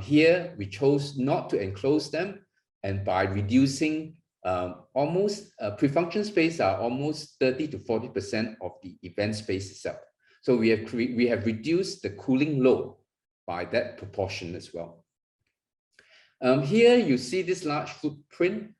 Here, we chose not to enclose them, and by reducing pre-function space are almost 30 to 40% of the event space itself. So we have reduced the cooling load by that proportion as well. Here you see this large footprint.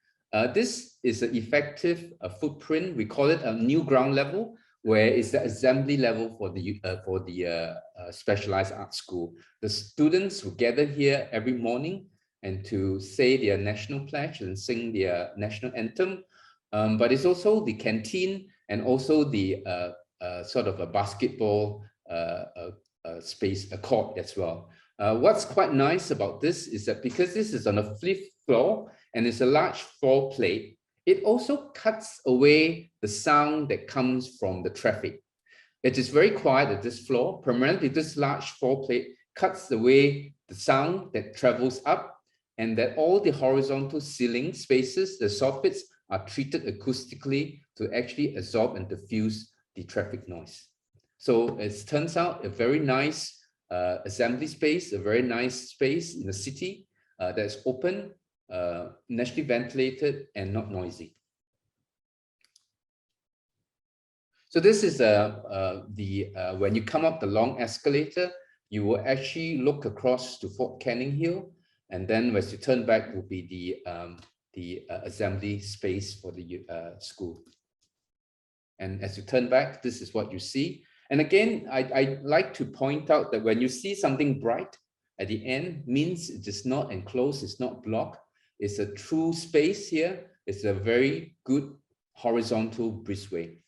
This is an effective footprint. We call it a new ground level, where it's the assembly level for the specialized art school. The students who gather here every morning and to say their national pledge and sing their national anthem. But it's also the canteen and also the sort of a basketball space, a court as well. What's quite nice about this is that because this is on a 5th floor and it's a large floor plate, it also cuts away the sound that comes from the traffic. It is very quiet at this floor. Primarily, this large floor plate cuts away the sound that travels up, and that all the horizontal ceiling spaces, the soffits, are treated acoustically to actually absorb and diffuse the traffic noise. So it turns out a very nice assembly space, a very nice space in the city that's open, naturally ventilated, and not noisy. So this is when you come up the long escalator, you will actually look across to Fort Canning Hill, and then as you turn back will be the assembly space for the school. And as you turn back, this is what you see. And again, I like to point out that when you see something bright at the end, means it is not enclosed, it's not blocked. It's a true space here. It's a very good horizontal breezeway.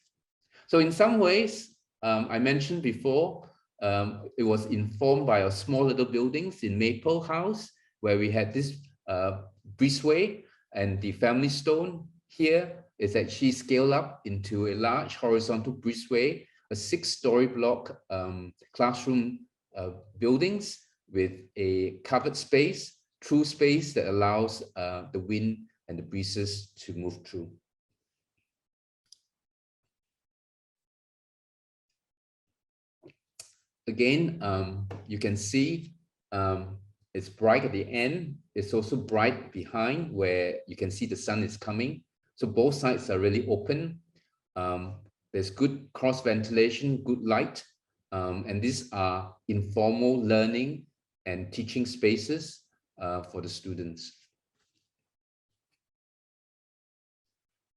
So in some ways, I mentioned before, it was informed by our small little buildings in Maple House, where we had this breezeway, and the family stone here is actually scaled up into a large horizontal breezeway, a 6-story block classroom buildings with a covered space, true space that allows the wind and the breezes to move through. Again, you can see it's bright at the end. It's also bright behind where you can see the sun is coming. So both sides are really open. There's good cross ventilation, good light. And these are informal learning and teaching spaces for the students.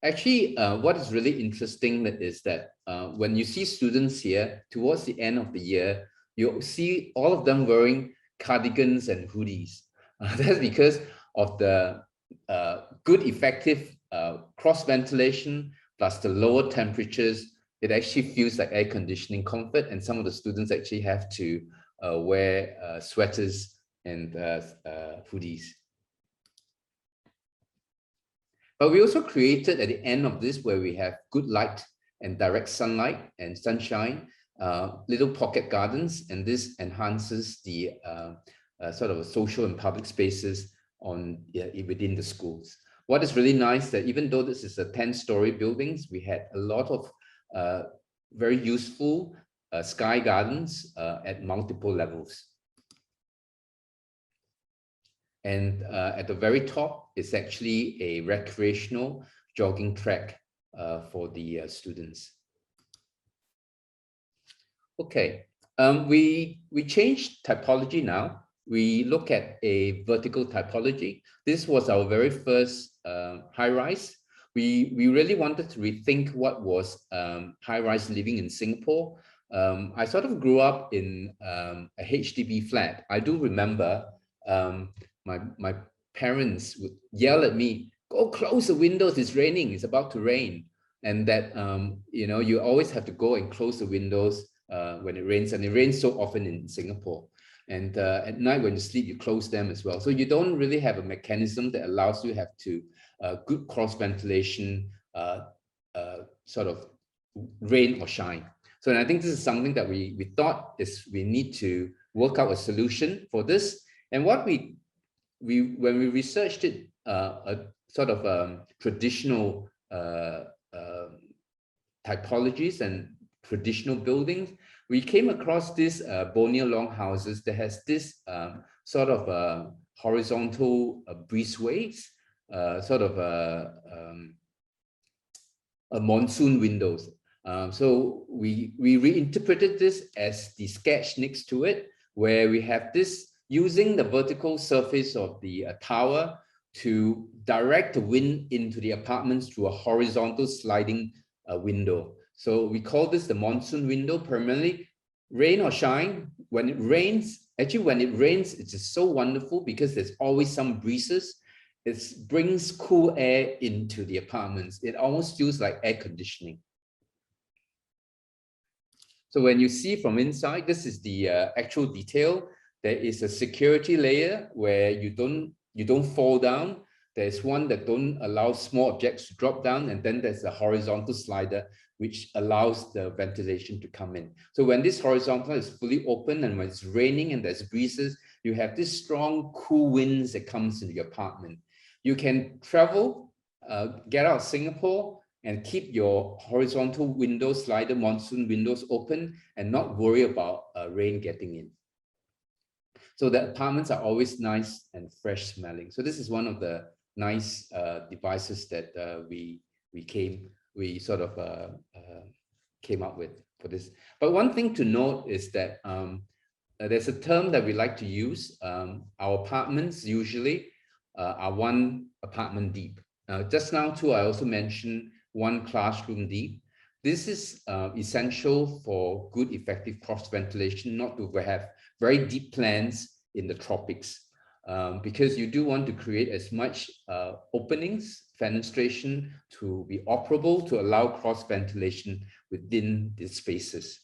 Actually, what is really interesting is that when you see students here towards the end of the year, you see all of them wearing cardigans and hoodies. That's because of the good effective cross ventilation plus the lower temperatures. It actually feels like air conditioning comfort, and some of the students actually have to wear sweaters and hoodies. But we also created at the end of this, where we have good light and direct sunlight and sunshine, little pocket gardens, and this enhances the sort of social and public spaces within the schools. What is really nice that even though this is a 10-story buildings, we had a lot of very useful sky gardens at multiple levels. And at the very top is actually a recreational jogging track for the students. Okay, we changed typology now. We look at a vertical typology. This was our very first high-rise. We really wanted to rethink what was high-rise living in Singapore. I sort of grew up in a HDB flat. I do remember my parents would yell at me, "Go close the windows, it's raining, it's about to rain." And that, you know, you always have to go and close the windows when it rains, and it rains so often in Singapore. And at night when you sleep, you close them as well. So you don't really have a mechanism that allows you to have good cross ventilation, sort of rain or shine. So I think this is something that we thought we need to work out a solution for this. And what when we researched it, a sort of traditional typologies and traditional buildings, we came across this Borneo longhouses that has this sort of horizontal breezeways, sort of a monsoon windows. So we reinterpreted this as the sketch next to it, where we have this using the vertical surface of the tower to direct the wind into the apartments through a horizontal sliding window. So we call this the monsoon window. Primarily, rain or shine. When it rains, actually when it rains, it's just so wonderful because there's always some breezes. It brings cool air into the apartments. It almost feels like air conditioning. So when you see from inside, this is the actual detail. There is a security layer where you don't fall down. There's one that don't allow small objects to drop down, and then there's a horizontal slider which allows the ventilation to come in. So when this horizontal is fully open and when it's raining and there's breezes, you have this strong cool winds that comes into your apartment. You can travel, get out of Singapore and keep your horizontal window slider monsoon windows open and not worry about rain getting in. So the apartments are always nice and fresh smelling. So this is one of the nice devices that we sort of came up with for this. But one thing to note is that there's a term that we like to use. Our apartments usually are one apartment deep. Just now too, I also mentioned one classroom deep. This is essential for good, effective cross ventilation, not to have very deep plans in the tropics, because you do want to create as much openings, fenestration to be operable to allow cross ventilation within the spaces.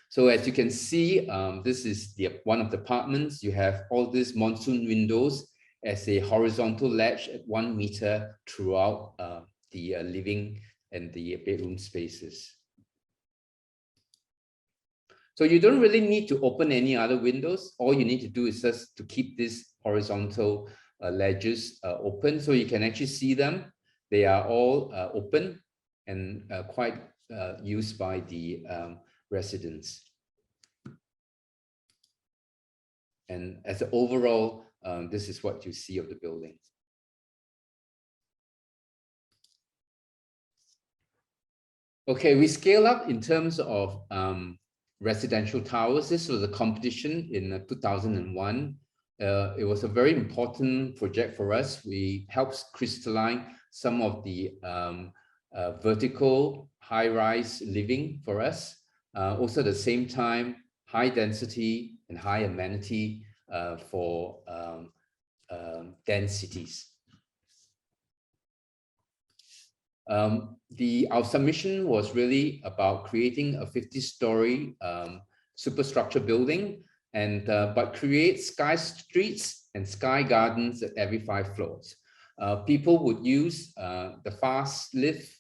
So as you can see, this is one of the apartments. You have all these monsoon windows as a horizontal ledge at 1 meter throughout the living and the bedroom spaces. So you don't really need to open any other windows. All you need to do is just to keep these horizontal ledges open, so you can actually see them. They are all open and quite used by the residents. And as an overall, this is what you see of the building. Okay, we scale up in terms of residential towers. This was a competition in 2001. It was a very important project for us. We helped crystalline some of the vertical high-rise living for us. Also at the same time, high density and high amenity for dense cities. Our submission was really about creating a 50-story superstructure building, and but create sky streets and sky gardens at every 5 floors. People would use the fast lift,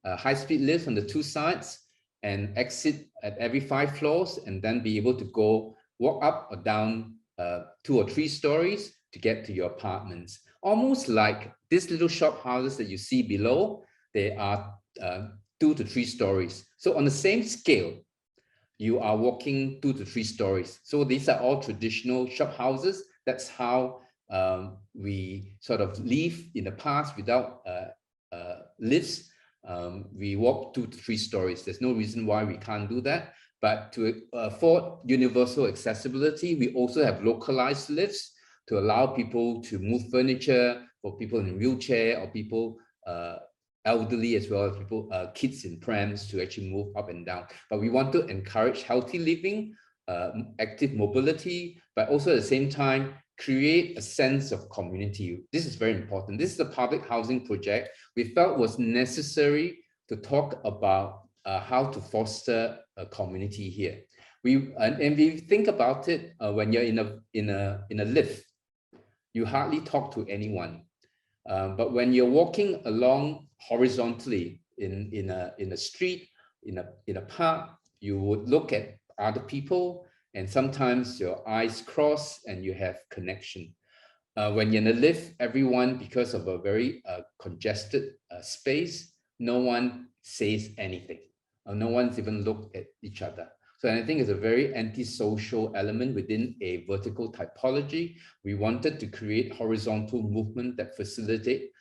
high-speed lift on the 2 sides and exit at every 5 floors, and then be able to walk up or down 2 or 3 stories to get to your apartments. Almost like these little shop houses that you see below. They are 2 to 3 stories. So on the same scale, you are walking 2 to 3 stories. So these are all traditional shop houses. That's how we sort of live in the past without lifts. We walk 2 to 3 stories. There's no reason why we can't do that. But to afford universal accessibility, we also have localized lifts to allow people to move furniture, for people in wheelchair or people elderly, as well as people, kids in prams, to actually move up and down. But we want to encourage healthy living, active mobility, but also at the same time, create a sense of community. This is very important. This is a public housing project we felt was necessary to talk about how to foster a community here. And we think about it when you're in a lift, you hardly talk to anyone. But when you're walking along horizontally in a street, in a park, you would look at other people, and sometimes your eyes cross and you have connection. When you're in a lift, everyone, because of a very congested space, no one says anything. No one's even looked at each other. So I think it's a very antisocial element within a vertical typology. We wanted to create horizontal movement that facilitate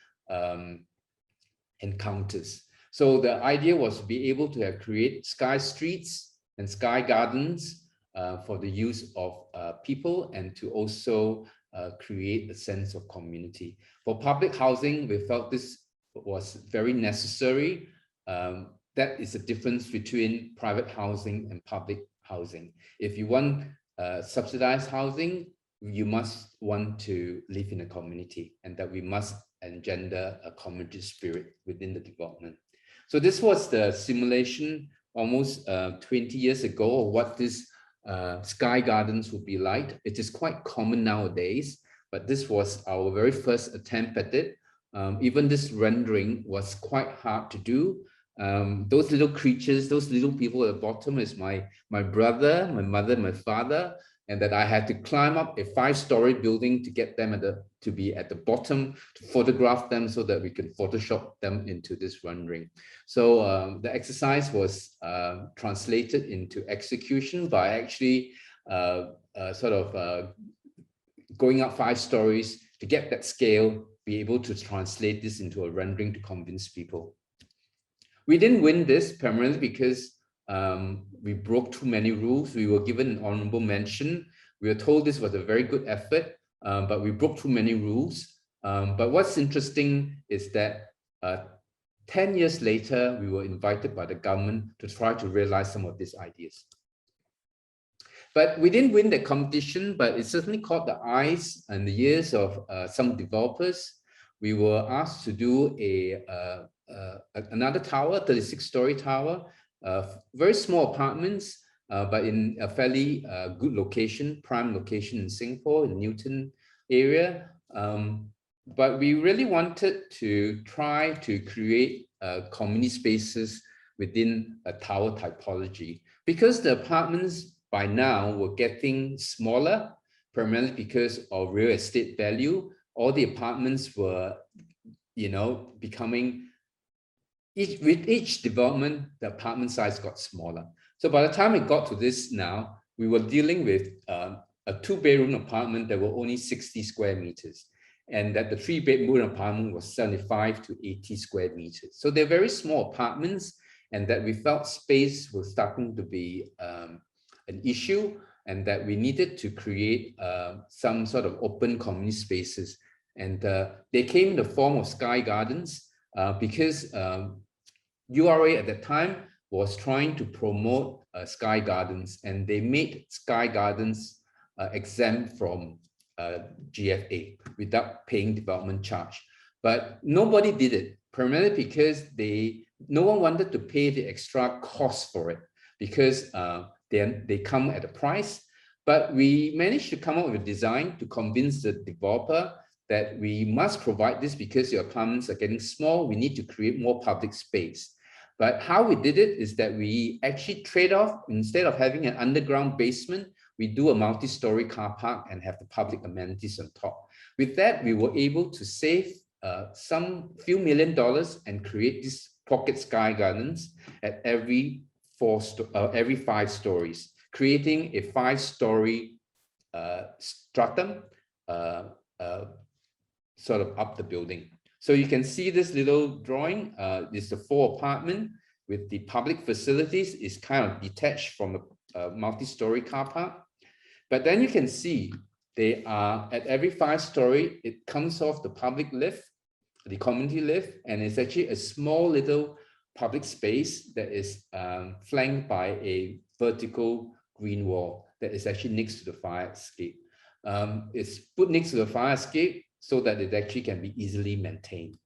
encounters. So the idea was to be able to create sky streets and sky gardens for the use of people, and to also create a sense of community. For public housing, we felt this was very necessary. That is the difference between private housing and public housing. If you want subsidized housing, you must want to live in a community, and that we must engender a community spirit within the development. So this was the simulation almost 20 years ago of what this sky gardens would be like. It is quite common nowadays, but this was our very first attempt at it. Even this rendering was quite hard to do. Those little creatures, those little people at the bottom is my brother, my mother, my father, and that I had to climb up a 5-story building to get them to be at the bottom, to photograph them so that we can Photoshop them into this rendering. So the exercise was translated into execution by actually going up 5 stories to get that scale, be able to translate this into a rendering to convince people. We didn't win this primarily because we broke too many rules. We were given an honorable mention. We were told this was a very good effort, but we broke too many rules. But what's interesting is that 10 years later, we were invited by the government to try to realize some of these ideas. But we didn't win the competition, but it certainly caught the eyes and the ears of some developers. We were asked to do another tower, 36-story tower, very small apartments, but in a fairly good location, prime location in Singapore, in Newton area. But we really wanted to try to create community spaces within a tower typology, because the apartments by now were getting smaller, primarily because of real estate value. All the apartments were, becoming, with each development, the apartment size got smaller. So by the time it got to this now, we were dealing with a 2-bedroom apartment that were only 60 square meters, and that the 3-bedroom apartment was 75 to 80 square meters. So they're very small apartments, and that we felt space was starting to be an issue, and that we needed to create some sort of open community spaces. And they came in the form of sky gardens, because URA at that time was trying to promote sky gardens, and they made sky gardens exempt from GFA without paying development charge. But nobody did it, primarily because no one wanted to pay the extra cost for it, because they come at a price. But we managed to come up with a design to convince the developer that we must provide this because your apartments are getting small. We need to create more public space. But how we did it is that we actually trade off, instead of having an underground basement, we do a multi-story car park and have the public amenities on top. With that, we were able to save some few $1 million and create these pocket sky gardens at every 5 stories, creating a 5-story stratum sort of up the building. So you can see this little drawing. This is a 4 apartment with the public facilities is kind of detached from the multi-story car park. But then you can see they are at every 5-story, it comes off the public lift, the community lift, and it's actually a small little public space that is flanked by a vertical green wall that is actually next to the fire escape. It's put next to the fire escape so that it actually can be easily maintained.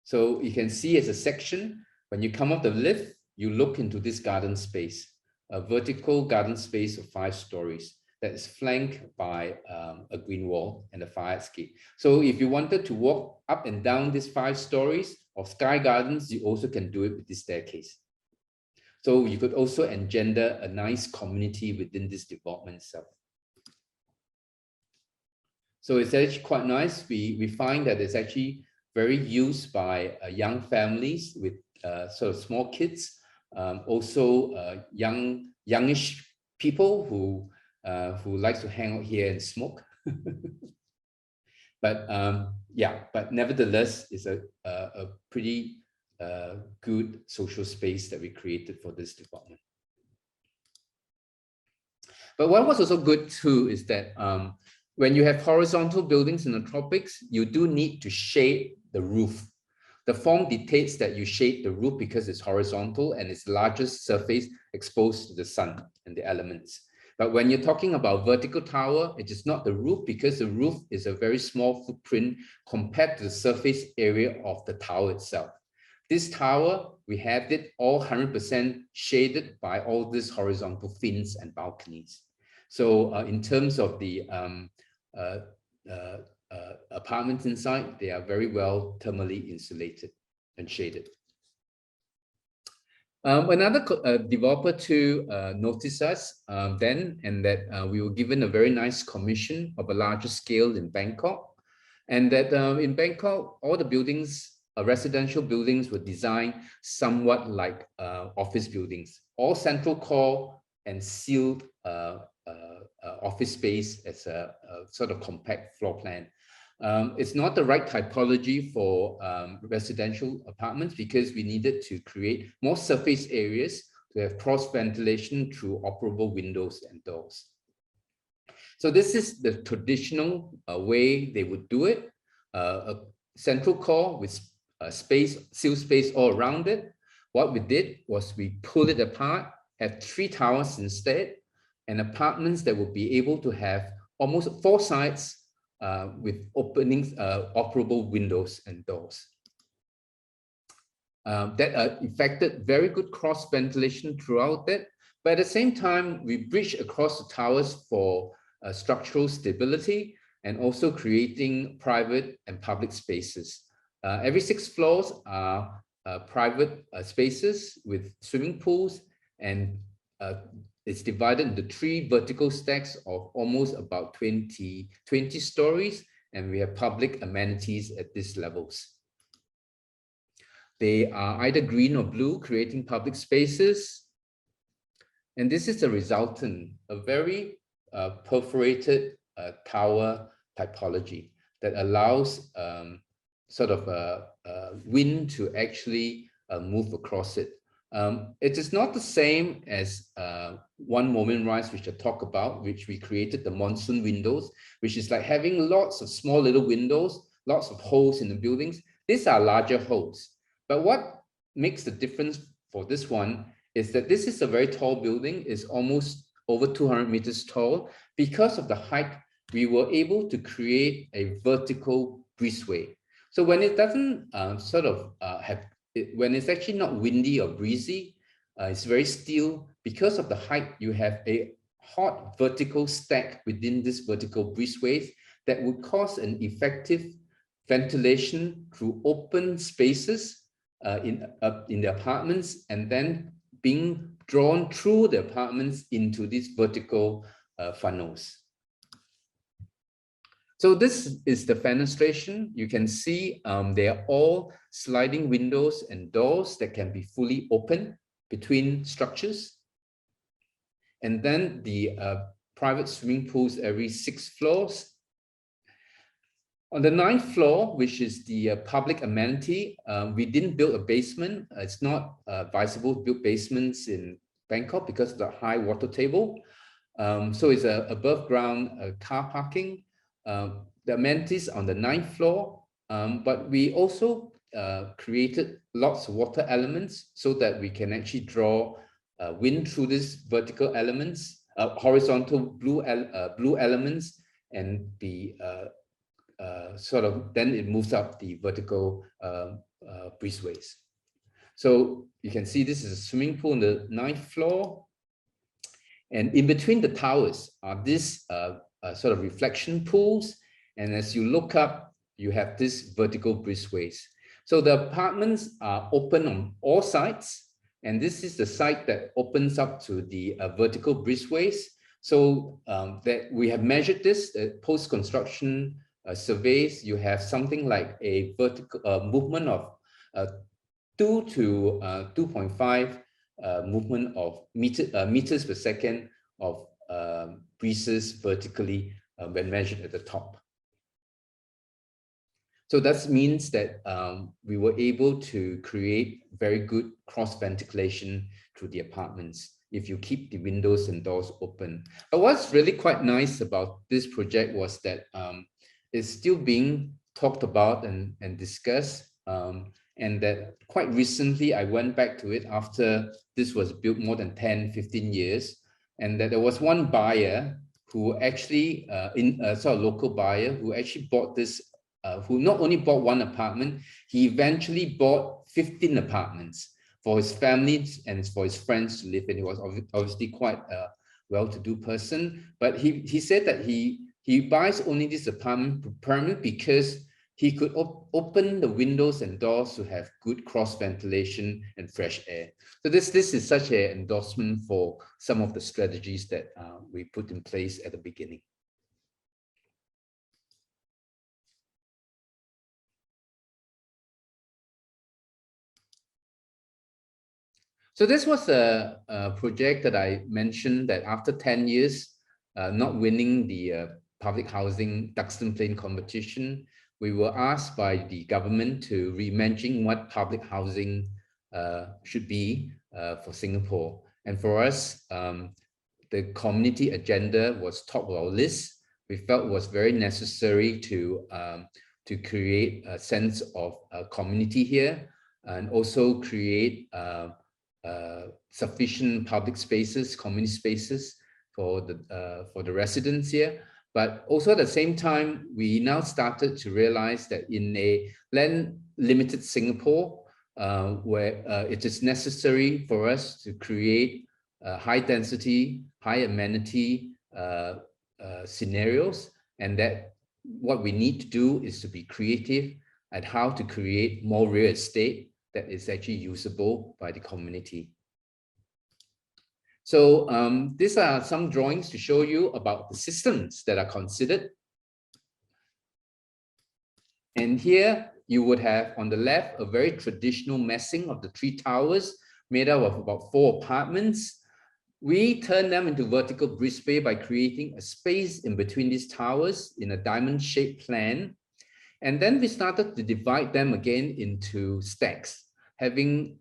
So you can see as a section, when you come up the lift, you look into this garden space, a vertical garden space of 5 stories that is flanked by a green wall and a fire escape. So if you wanted to walk up and down these 5 stories of sky gardens, you also can do it with this staircase. So you could also engender a nice community within this development itself. So it's actually quite nice. We find that it's actually very used by young families with sort of small kids, also youngish people who likes to hang out here and smoke. But but nevertheless, it's a pretty good social space that we created for this development. But what was also good too is that when you have horizontal buildings in the tropics, you do need to shade the roof. The form dictates that you shade the roof because it's horizontal and its largest surface exposed to the sun and the elements. But when you're talking about vertical tower, it is not the roof, because the roof is a very small footprint compared to the surface area of the tower itself. This tower, we have it all 100% shaded by all these horizontal fins and balconies. So in terms of the apartments inside, they are very well thermally insulated and shaded. Another developer to notice us then, and that we were given a very nice commission of a larger scale in Bangkok. And that in Bangkok, all the buildings, residential buildings, were designed somewhat like office buildings, all central core and sealed office space as a sort of compact floor plan. It's not the right typology for residential apartments, because we needed to create more surface areas to have cross ventilation through operable windows and doors. So this is the traditional way they would do it. a central core with seal space all around it. What we did was we pulled it apart, have 3 towers instead, and apartments that would be able to have almost 4 sides with openings, operable windows and doors. That effected very good cross ventilation throughout it. But at the same time, we bridged across the towers for structural stability and also creating private and public spaces. Every 6 floors are private spaces with swimming pools, and it's divided into 3 vertical stacks of almost about 20 stories, and we have public amenities at these levels. They are either green or blue, creating public spaces. And this is the resultant, a very perforated tower typology that allows sort of wind to actually move across it. It is not the same as One Moment Rise, which I talk about, which we created the Monsoon Windows, which is like having lots of small little windows, lots of holes in the buildings. These are larger holes. But what makes the difference for this one is that this is a very tall building, it's almost over 200 meters tall. Because of the height, we were able to create a vertical breezeway. So when it doesn't when it's actually not windy or breezy, it's very still. Because of the height, you have a hot vertical stack within this vertical breezeways that would cause an effective ventilation through open spaces in the apartments, and then being drawn through the apartments into these vertical funnels. So this is the fenestration. You can see they are all sliding windows and doors that can be fully open between structures. And then the private swimming pools every 6 floors. On the 9th floor, which is the public amenity, we didn't build a basement. It's not advisable to build basements in Bangkok because of the high water table. So it's a above ground car parking. The amenities on the 9th floor, but we also created lots of water elements so that we can actually draw wind through these vertical elements, horizontal blue elements, and the sort of then it moves up the vertical breezeways. So you can see this is a swimming pool on the 9th floor, and in between the towers are these sort of reflection pools, and as you look up, you have this vertical breezeways. So the apartments are open on all sides, and this is the site that opens up to the vertical breezeways. So that we have measured this post-construction surveys. You have something like a vertical movement of 2 to 2.5 movement of meters per second of breezes vertically when measured at the top. So that means that we were able to create very good cross ventilation through the apartments if you keep the windows and doors open. But what's really quite nice about this project was that it's still being talked about and discussed, and that quite recently I went back to it after this was built more than 10-15 years, and that there was one buyer who actually sort of local buyer who actually bought this, who not only bought one apartment, he eventually bought 15 apartments for his family and for his friends to live in. He was obviously quite a well-to-do person, but he said that he buys only this apartment permanent because he could open the windows and doors to have good cross ventilation and fresh air. So this is such an endorsement for some of the strategies that we put in place at the beginning. So this was a project that I mentioned that after 10 years, not winning the public housing Duxton Plain competition, we were asked by the government to reimagine what public housing should be for Singapore. And for us, the community agenda was top of our list. We felt it was very necessary to to create a sense of community here, and also create sufficient public spaces, community spaces for the residents here. But also at the same time, we now started to realize that in a land-limited Singapore, where it is necessary for us to create high density, high amenity scenarios, and that what we need to do is to be creative at how to create more real estate that is actually usable by the community. So these are some drawings to show you about the systems that are considered. And here you would have on the left a very traditional messing of the 3 towers made up of about 4 apartments. We turn them into vertical breezeway by creating a space in between these towers in a diamond-shaped plan. And then we started to divide them again into stacks, having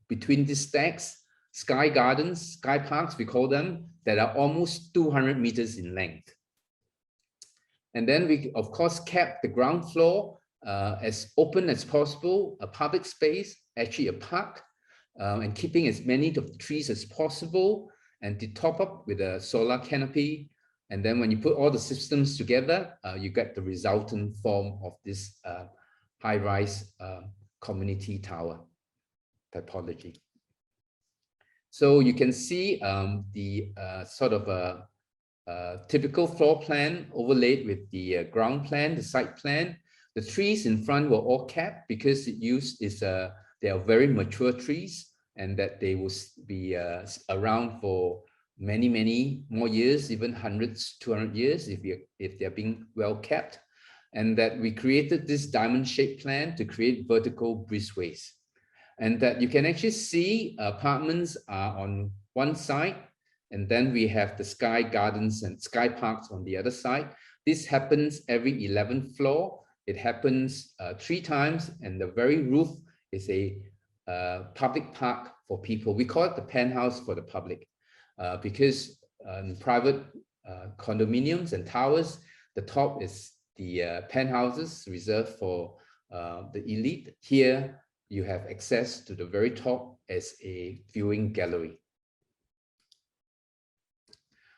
between these stacks, sky gardens, sky parks, we call them, that are almost 200 meters in length. And then we, of course, kept the ground floor as open as possible, a public space, actually a park, and keeping as many of the trees as possible, and to top up with a solar canopy. And then when you put all the systems together, you get the resultant form of this high-rise community tower typology. So you can see the sort of a typical floor plan overlaid with the ground plan, the site plan. The trees in front were all kept because they are very mature trees, and that they will be around for many, many more years, even hundreds, 200 years if they're being well kept. And that we created this diamond-shaped plan to create vertical breezeways. And that you can actually see apartments are on one side, and then we have the sky gardens and sky parks on the other side. This happens every 11th floor. It happens 3 times, and the very roof is a public park for people. We call it the penthouse for the public because private condominiums and towers, the top is the penthouses reserved for the elite. Here, you have access to the very top as a viewing gallery.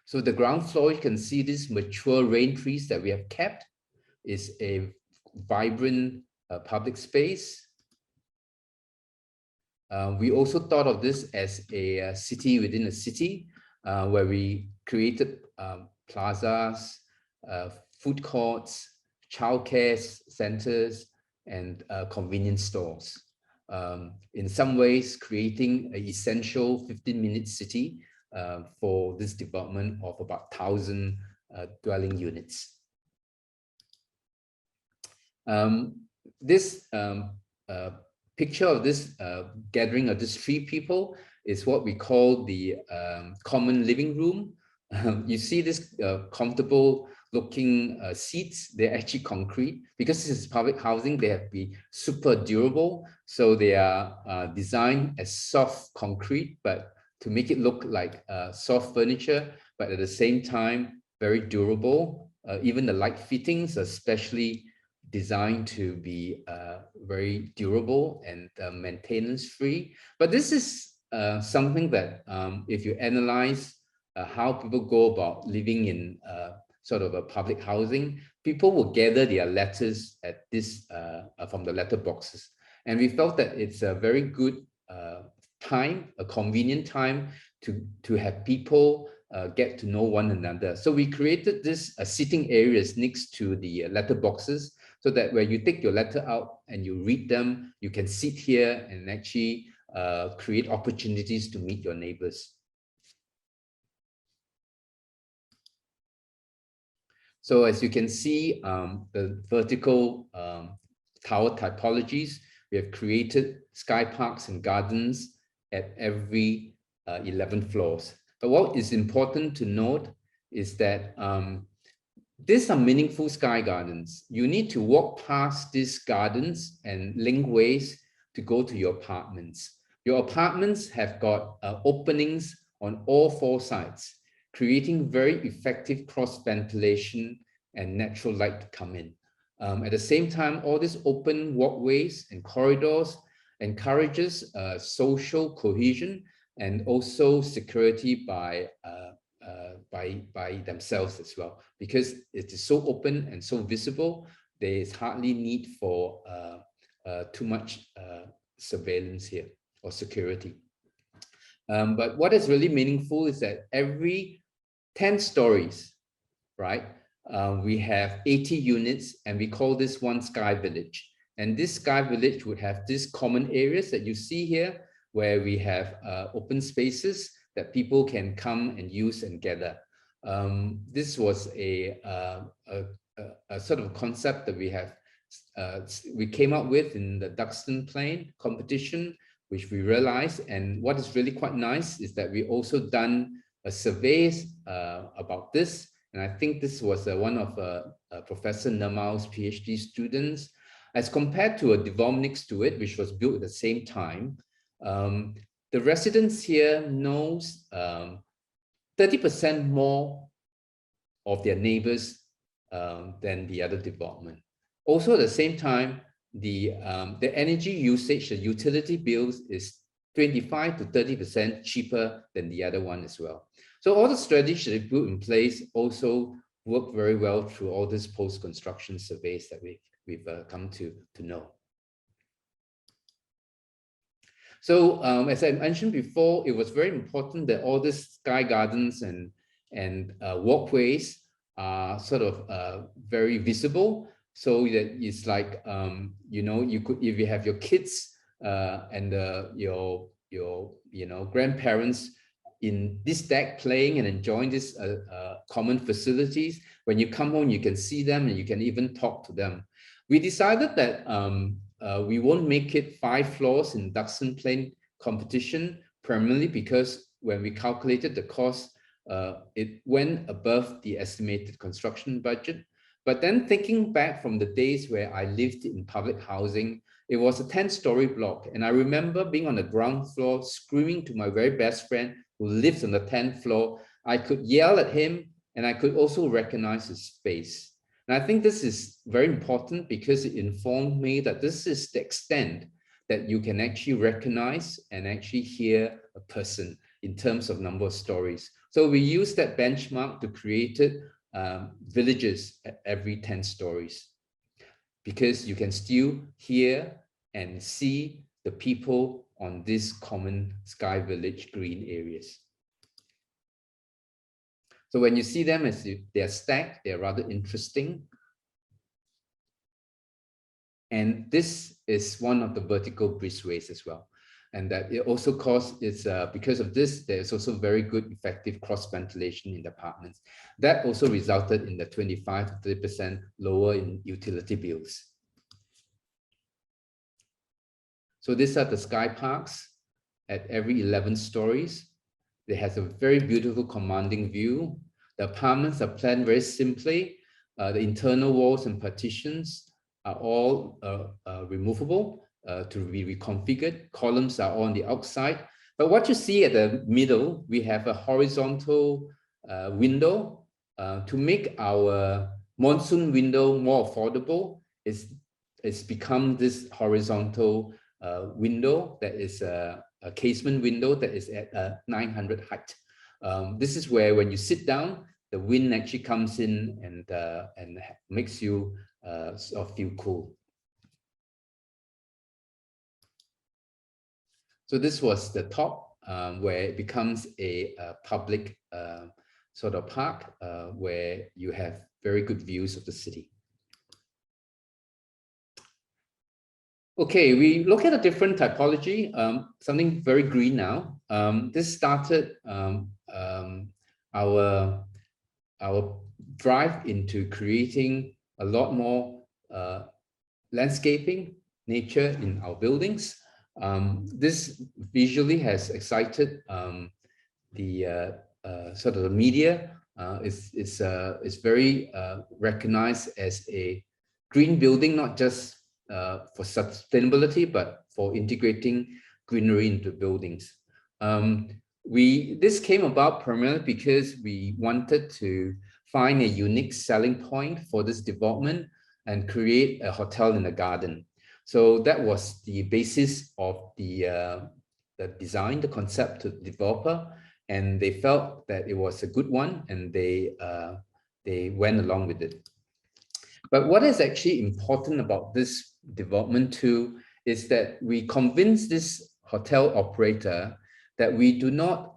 So the ground floor, you can see these mature rain trees that we have kept is a vibrant public space. We also thought of this as a city within a city, where we created plazas, food courts, childcare centers, and convenience stores. In some ways, creating an essential 15-minute city for this development of about 1,000 dwelling units. This picture of this gathering of these 3 people is what we call the common living room. You see this comfortable looking seats. They're actually concrete. Because this is public housing, they have to be super durable. So they are designed as soft concrete, but to make it look like soft furniture, but at the same time, very durable. Even the light fittings are specially designed to be very durable and maintenance free. But this is something that if you analyze how people go about living in sort of a public housing, people will gather their letters at this from the letter boxes. And we felt that it's a very good time, a convenient time to have people get to know one another. So we created this sitting areas next to the letter boxes, so that when you take your letter out and you read them, you can sit here and actually create opportunities to meet your neighbors. So as you can see, the vertical tower typologies, we have created sky parks and gardens at every 11 floors. But what is important to note is that these are meaningful sky gardens. You need to walk past these gardens and link ways to go to your apartments. Your apartments have got openings on all 4 sides, creating very effective cross ventilation and natural light to come in. At the same time, all these open walkways and corridors encourages social cohesion and also security by themselves as well, because it is so open and so visible. There is hardly need for too much surveillance here or security. But what is really meaningful is that every 10 stories, right, we have 80 units, and we call this one Sky Village. And this Sky Village would have these common areas that you see here, where we have open spaces that people can come and use and gather. This was a sort of concept that we came up with in the Duxton Plain competition, which we realized. And what is really quite nice is that we also done a survey about this. And I think this was one of Professor Namal's PhD students. As compared to a development next to it, which was built at the same time, the residents here knows 30% more of their neighbors than the other development. Also, at the same time, the energy usage, the utility bills is 25 to 30% cheaper than the other one as well. So all the strategies that we put in place also work very well through all these post-construction surveys that we've come to know. So as I mentioned before, it was very important that all these sky gardens and walkways are sort of very visible, so that it's like you know, you could, if you have your kids and your grandparents in this deck playing and enjoying these common facilities, when you come home you can see them and you can even talk to them. We decided that we won't make it 5 floors in Duxton Plain competition, primarily because when we calculated the cost, it went above the estimated construction budget. But then thinking back from the days where I lived in public housing, it was a 10-story block. And I remember being on the ground floor, screaming to my very best friend who lives on the 10th floor. I could yell at him and I could also recognize his face. And I think this is very important because it informed me that this is the extent that you can actually recognize and actually hear a person in terms of number of stories. So we use that benchmark to create villages at every 10 stories, because you can still hear and see the people on this common Sky Village green areas. So when you see them as if they're stacked, they're rather interesting. And this is one of the vertical breezeways as well. And that it also because of this, there's also very good effective cross ventilation in the apartments. That also resulted in the 25 to 30% lower in utility bills. So these are the sky parks at every 11 stories. It has a very beautiful commanding view. The apartments are planned very simply. The internal walls and partitions are all removable to be reconfigured. Columns are all on the outside. But what you see at the middle, we have a horizontal window to make our monsoon window more affordable. It's become this horizontal window that is a casement window that is at 900 height. This is where when you sit down, the wind actually comes in and makes you sort of feel cool. So this was the top where it becomes a public sort of park where you have very good views of the city. Okay, we look at a different typology, something very green now. This started our drive into creating a lot more landscaping, nature in our buildings. This visually has excited the sort of the media. It's very recognized as a green building, not just for sustainability, but for integrating greenery into buildings. This came about primarily because we wanted to find a unique selling point for this development. and create a hotel in a garden. So that was the basis of the design, the concept to the developer, and they felt that it was a good one, and they went along with it. But what is actually important about this development too is that we convince this hotel operator that we do not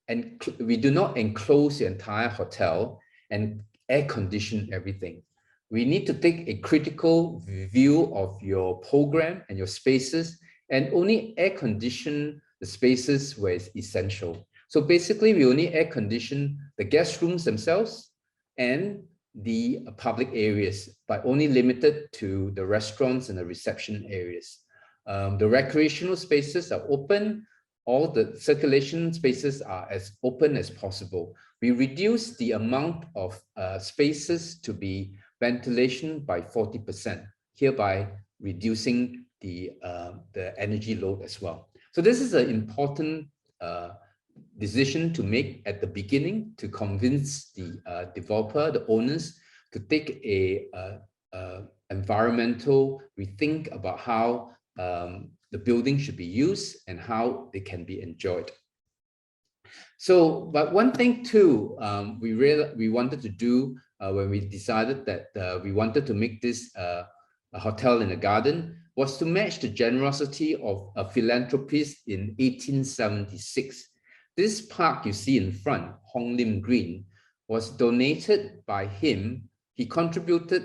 enclose the entire hotel and air condition everything. We need to take a critical view of your program and your spaces, and only air condition the spaces where it's essential. So basically, we only air condition the guest rooms themselves and the public areas, but only limited to the restaurants and the reception areas. The recreational spaces are open. All the circulation spaces are as open as possible. We reduce the amount of spaces to be ventilation by 40%, hereby reducing the energy load as well. So this is an important decision to make at the beginning to convince the developer, the owners, to take a environmental rethink about how the building should be used and how they can be enjoyed. So, but one thing too, we wanted to do when we decided that we wanted to make this a hotel in a garden was to match the generosity of a philanthropist in 1876. This park you see in front, Hong Lim Green, was donated by him. He contributed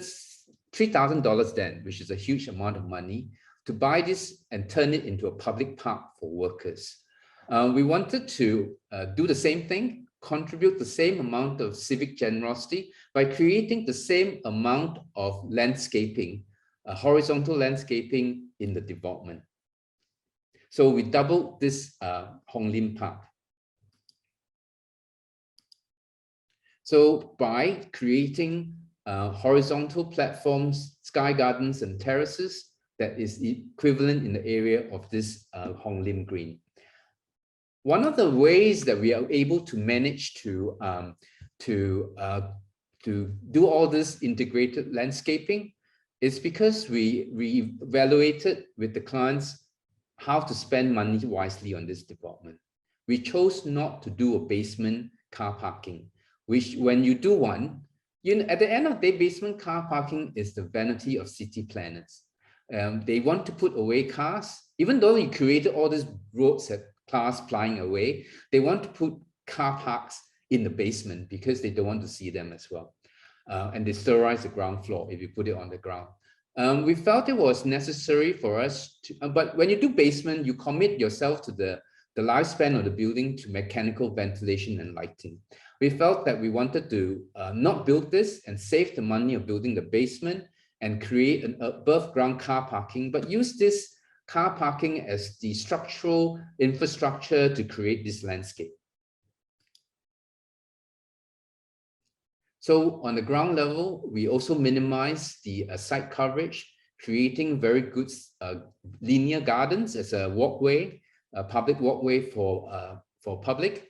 $3,000 then, which is a huge amount of money, to buy this and turn it into a public park for workers. We wanted to do the same thing, contribute the same amount of civic generosity by creating the same amount of landscaping, horizontal landscaping in the development. So we doubled this Hong Lim Park. So by creating horizontal platforms, sky gardens and terraces, that is equivalent in the area of this Hong Lim Green. One of the ways that we are able to manage to do all this integrated landscaping is because we evaluated with the clients how to spend money wisely on this development. We chose not to do a basement car parking, which when you do one, at the end of the day, basement car parking is the vanity of city planners. They want to put away cars, even though you created all these roads that cars flying away, they want to put car parks in the basement because they don't want to see them as well. And they sterilize the ground floor if you put it on the ground. We felt it was necessary for us to, but when you do basement, you commit yourself to the lifespan of the building to mechanical ventilation and lighting. We felt that we wanted to not build this and save the money of building the basement and create an above ground car parking, but use this car parking as the structural infrastructure to create this landscape. So on the ground level, we also minimize the site coverage, creating very good linear gardens as a walkway, a public walkway for public.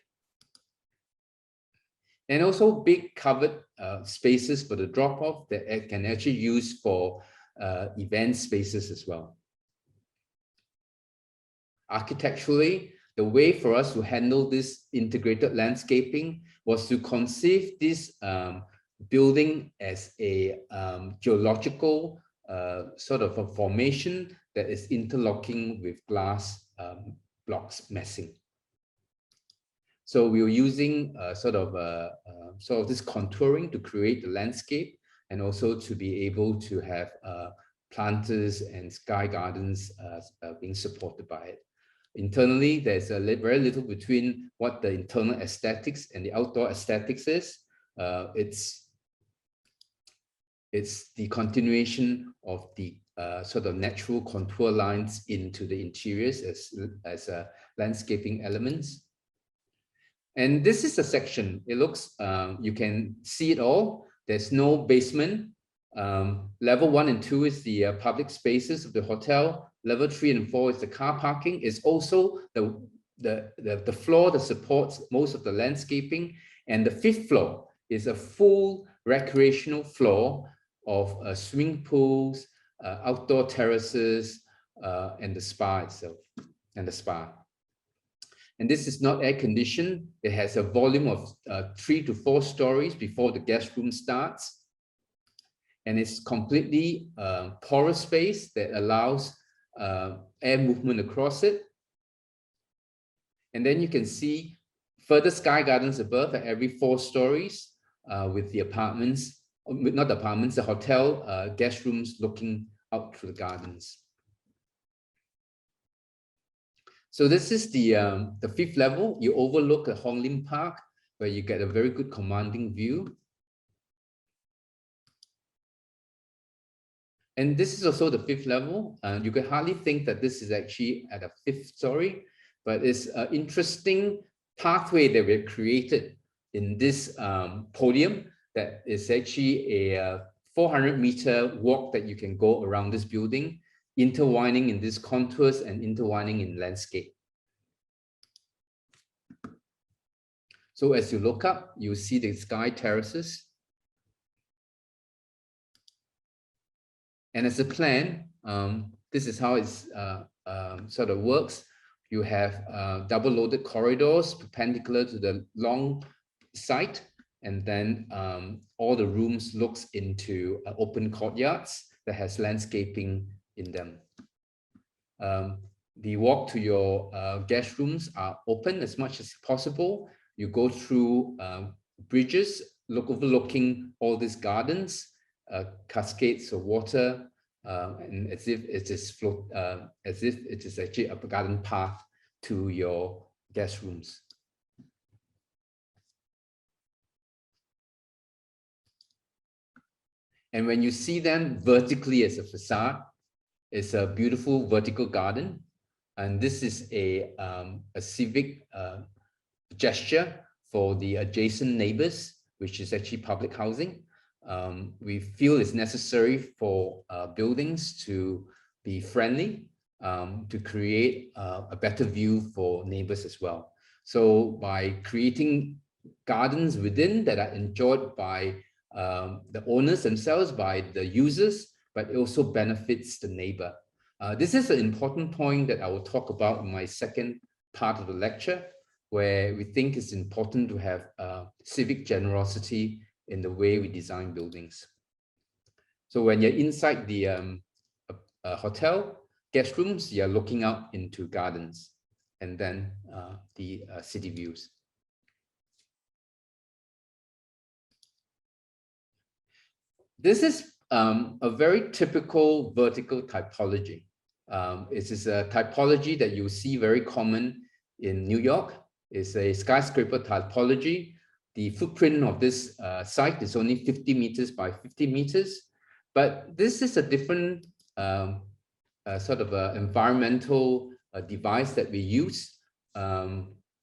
And also big covered spaces for the drop-off that it can actually use for event spaces as well. Architecturally, the way for us to handle this integrated landscaping was to conceive this building as a geological sort of a formation that is interlocking with glass blocks massing. So we were using sort of this contouring to create the landscape and also to be able to have planters and sky gardens being supported by it. Internally, there's very little between what the internal aesthetics and the outdoor aesthetics is. It's the continuation of the sort of natural contour lines into the interiors as landscaping elements. And this is a section. It looks, you can see it all. There's no basement. Level 1 and 2 is the public spaces of the hotel. Level 3 and 4 is the car parking. It's also the floor that supports most of the landscaping. And the 5th floor is a full recreational floor of swimming pools, outdoor terraces, and the spa itself, and the spa. And this is not air conditioned. It has a volume of 3 to 4 stories before the guest room starts. And it's completely porous space that allows air movement across it. And then you can see further sky gardens above at every 4 stories with the apartments, not the apartments, the hotel guest rooms looking out through the gardens. So this is the 5th level. You overlook a Hong Lim Park where you get a very good commanding view. And this is also the 5th level. You can hardly think that this is actually at a 5th story, but it's an interesting pathway that we've created in this podium that is actually a 400-meter walk that you can go around this building, intertwining in these contours and intertwining in landscape. So as you look up, you see the sky terraces. And as a plan, this is how it's sort of works. You have double loaded corridors perpendicular to the long site, and then all the rooms looks into open courtyards that has landscaping in them. The walk to your guest rooms are open as much as possible. You go through bridges, overlooking all these gardens, cascades of water, and as if it is actually a garden path to your guest rooms. And when you see them vertically as a facade, it's a beautiful vertical garden. And this is a civic gesture for the adjacent neighbors, which is actually public housing. We feel it's necessary for buildings to be friendly, to create a better view for neighbors as well. So by creating gardens within that are enjoyed by the owners themselves, by the users, but it also benefits the neighbor. This is an important point that I will talk about in my second part of the lecture, where we think it's important to have civic generosity in the way we design buildings. So when you're inside the hotel guest rooms, you're looking out into gardens and then the city views. This is a very typical vertical typology. It is a typology that you see very common in New York. It's a skyscraper typology. The footprint of this site is only 50 meters by 50 meters, but this is a different sort of environmental device that we use.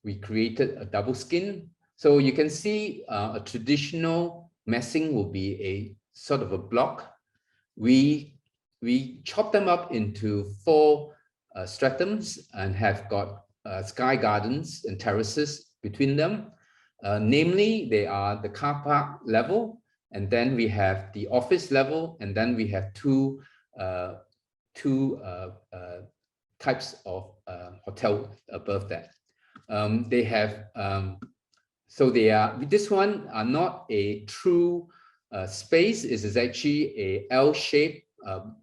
We created a double skin. So you can see a traditional messing will be a sort of a block. We chop them up into 4 stratums and have got sky gardens and terraces between them. Namely, they are the car park level, and then we have the office level, and then we have two types of hotel above that. They have so they are, this one are not a true space. It is actually a L-shaped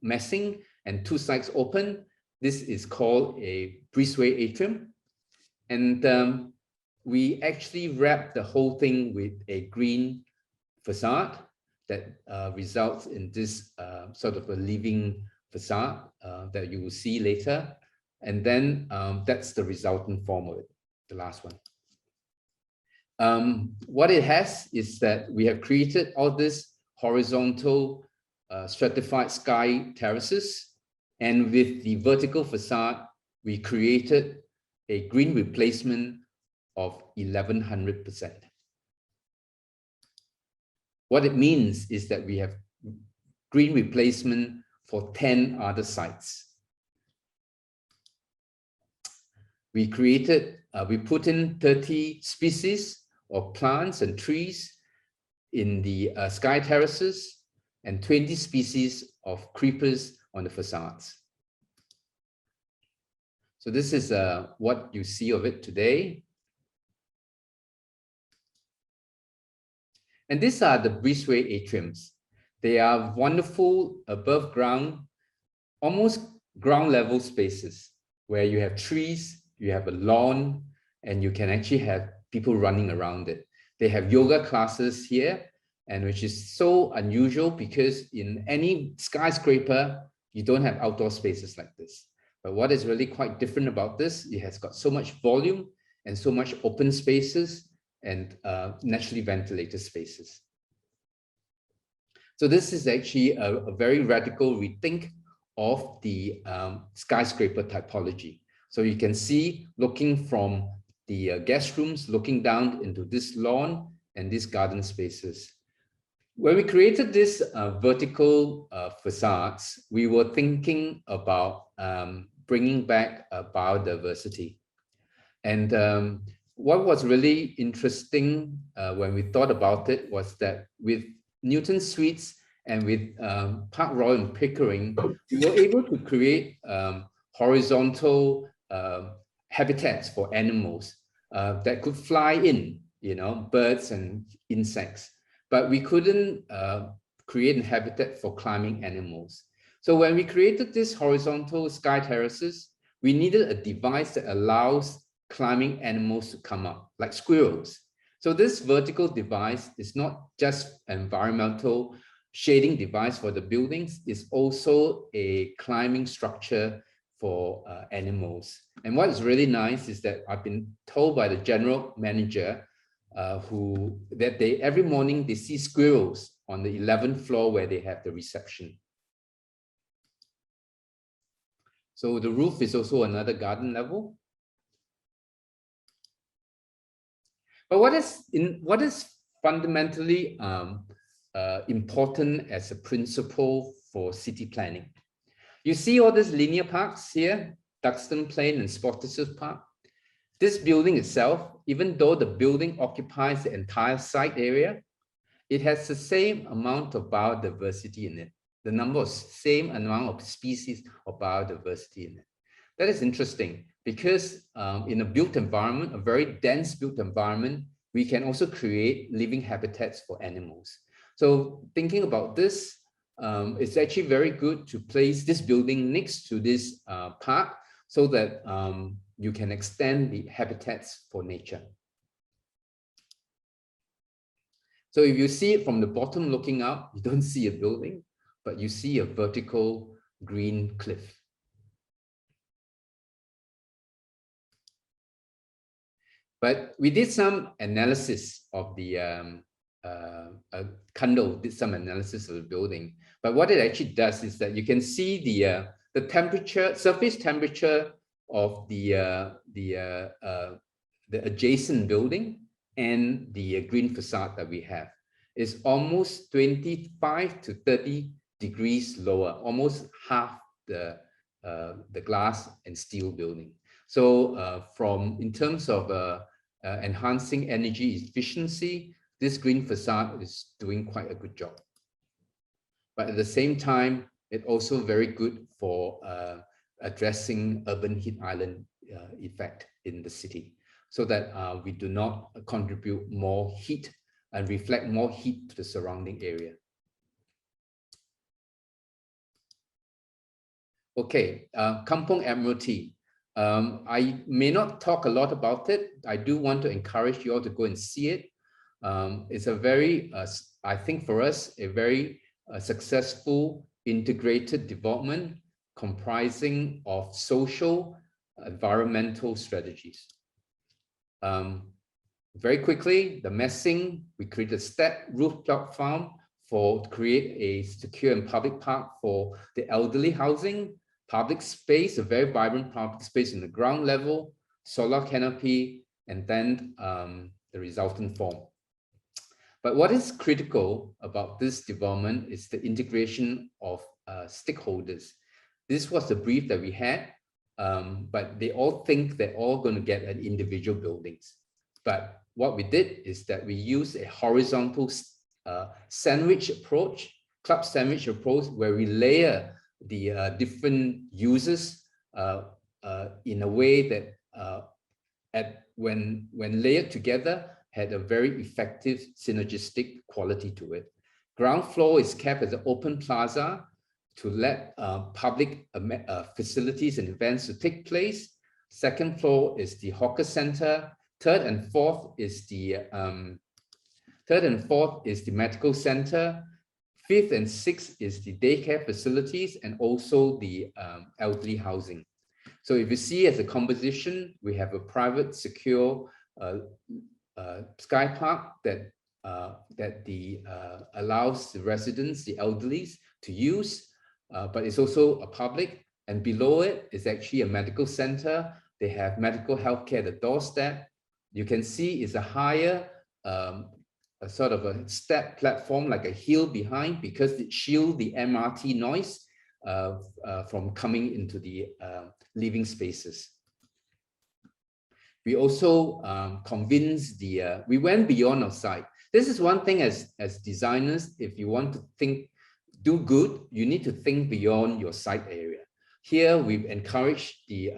messing and 2 sides open. This is called a Breezeway Atrium, and we actually wrap the whole thing with a green facade that results in this sort of a living facade that you will see later. And then that's the resultant form of it, the last one. What it has is that we have created all this horizontal stratified sky terraces, and with the vertical facade, we created a green replacement of 1100%. What it means is that we have green replacement for 10 other sites. We created, we put in 30 species of plants and trees in the sky terraces. and 20 species of creepers on the facades. So this is what you see of it today. And these are the Breezeway Atriums. They are wonderful above ground, almost ground level spaces where you have trees, you have a lawn, and you can actually have people running around it. They have yoga classes here, and which is so unusual because in any skyscraper, you don't have outdoor spaces like this. But what is really quite different about this, it has got so much volume and so much open spaces and naturally ventilated spaces. So this is actually a very radical rethink of the skyscraper typology. So you can see, looking from the guest rooms, looking down into this lawn and these garden spaces. When we created this vertical facades, we were thinking about bringing back biodiversity. And what was really interesting when we thought about it was that with Newton Suites and with Park Royal and Pickering, we were able to create horizontal habitats for animals that could fly in, birds and insects, but we couldn't create a habitat for climbing animals. So when we created these horizontal sky terraces, we needed a device that allows climbing animals to come up, like squirrels. So this vertical device is not just an environmental shading device for the buildings, it's also a climbing structure for animals. And what is really nice is that I've been told by the general manager that every morning they see squirrels on the 11th floor where they have the reception. So the roof is also another garden level. But what is fundamentally important as a principle for city planning? You see all these linear parks here, Duxton Plain and Spottiswoode Park. This building itself, even though the building occupies the entire site area, it has the same amount of biodiversity in it. The same amount of species of biodiversity in it. That is interesting because in a built environment, a very dense built environment, we can also create living habitats for animals. So thinking about this, it's actually very good to place this building next to this park so that you can extend the habitats for nature. So if you see it from the bottom looking up, you don't see a building, but you see a vertical green cliff. But we did some analysis of the Kundal did some analysis of the building. But what it actually does is that you can see the temperature, surface temperature of the adjacent building and the green facade that we have is almost 25 to 30 degrees lower, almost half the glass and steel building. So in terms of enhancing energy efficiency, this green facade is doing quite a good job. But at the same time, it's also very good for addressing urban heat island effect in the city, so that we do not contribute more heat and reflect more heat to the surrounding area. Okay, Kampung Admiralty. I may not talk a lot about it. I do want to encourage you all to go and see it. It's a very, I think for us, a very successful integrated development comprising of social, environmental strategies. Very quickly, the messing, we created a step roof platform to create a secure and public park for the elderly housing, public space, a very vibrant public space in the ground level, solar canopy, and then the resultant form. But what is critical about this development is the integration of stakeholders. This was the brief that we had, but they all think they're all going to get an individual buildings. But what we did is that we used a horizontal sandwich approach club sandwich approach, where we layer the different uses in a way that when layered together had a very effective synergistic quality to it. Ground floor is kept as an open plaza to let public facilities and events to take place. Second floor is the hawker center. Third and fourth is the medical center. Fifth and sixth is the daycare facilities and also the elderly housing. So if you see as a composition, we have a private, secure sky park that allows the residents, the elderly, to use, but it's also a public. And below it is actually a medical center. They have medical healthcare at the doorstep. You can see it's a higher, a sort of a step platform, like a hill behind, because it shields the MRT noise from coming into the living spaces. We also convinced we went beyond our site. This is one thing as designers, if you want to do good, you need to think beyond your site area. Here, we've encouraged the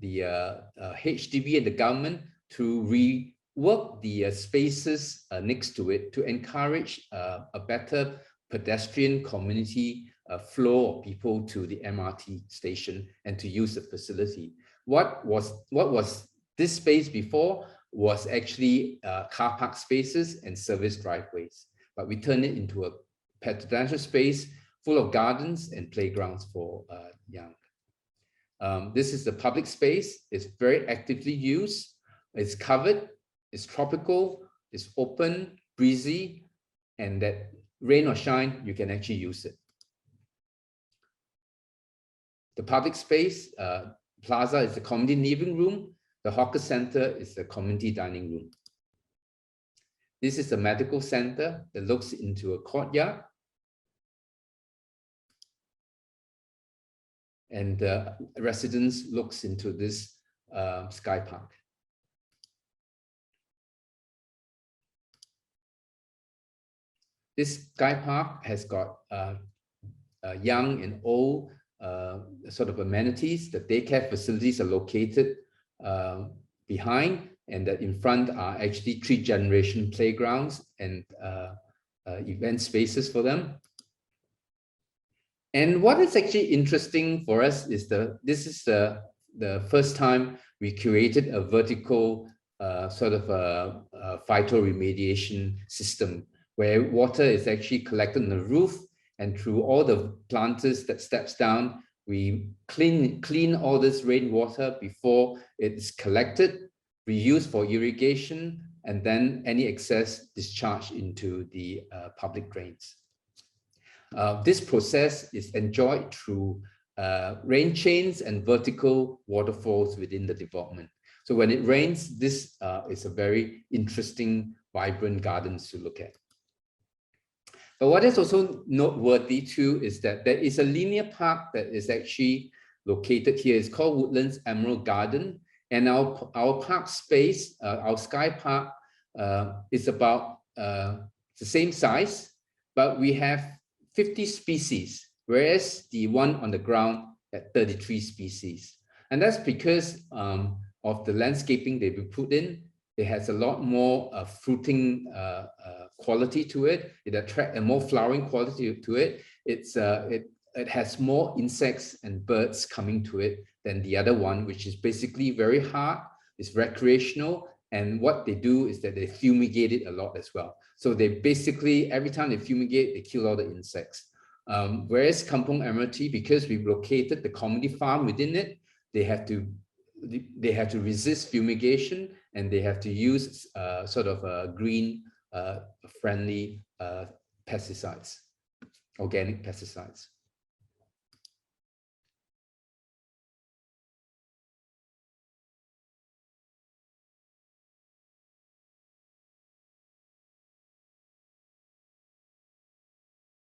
HDB and the government to rework the spaces next to it to encourage a better pedestrian community flow of people to the MRT station and to use the facility. What was this space before was actually car park spaces and service driveways, but we turned it into a pedestrian space full of gardens and playgrounds for young. This is the public space. It's very actively used. It's covered, it's tropical, it's open, breezy, and that rain or shine, you can actually use it. The public space, plaza is the community living room. The hawker center is the community dining room. This is the medical center that looks into a courtyard. And residents looks into this sky park. This sky park has got young and old sort of amenities. The daycare facilities are located behind, and that in front are actually 3-generation playgrounds and event spaces for them. And what is actually interesting for us is this is the first time we created a vertical sort of a phytoremediation system where water is actually collected on the roof, and through all the planters that steps down, we clean all this rainwater before it's collected, reused for irrigation, and then any excess discharged into the public drains. This process is enjoyed through rain chains and vertical waterfalls within the development. So when it rains, this is a very interesting, vibrant gardens to look at. But what is also noteworthy too is that there is a linear park that is actually located here. It's called Woodlands Emerald Garden. And our park space, our sky park is about the same size, but we have 50 species, whereas the one on the ground at 33 species. And that's because of the landscaping they've been put in. It has a lot more fruiting quality to it. It attracts a more flowering quality to it. It has more insects and birds coming to it than the other one, which is basically very hard. It's recreational. And what they do is that they fumigate it a lot as well. So they basically, every time they fumigate, they kill all the insects. Whereas Kampung Admiralty, because we've located the community farm within it, they have to resist fumigation, and they have to use sort of green friendly pesticides, organic pesticides.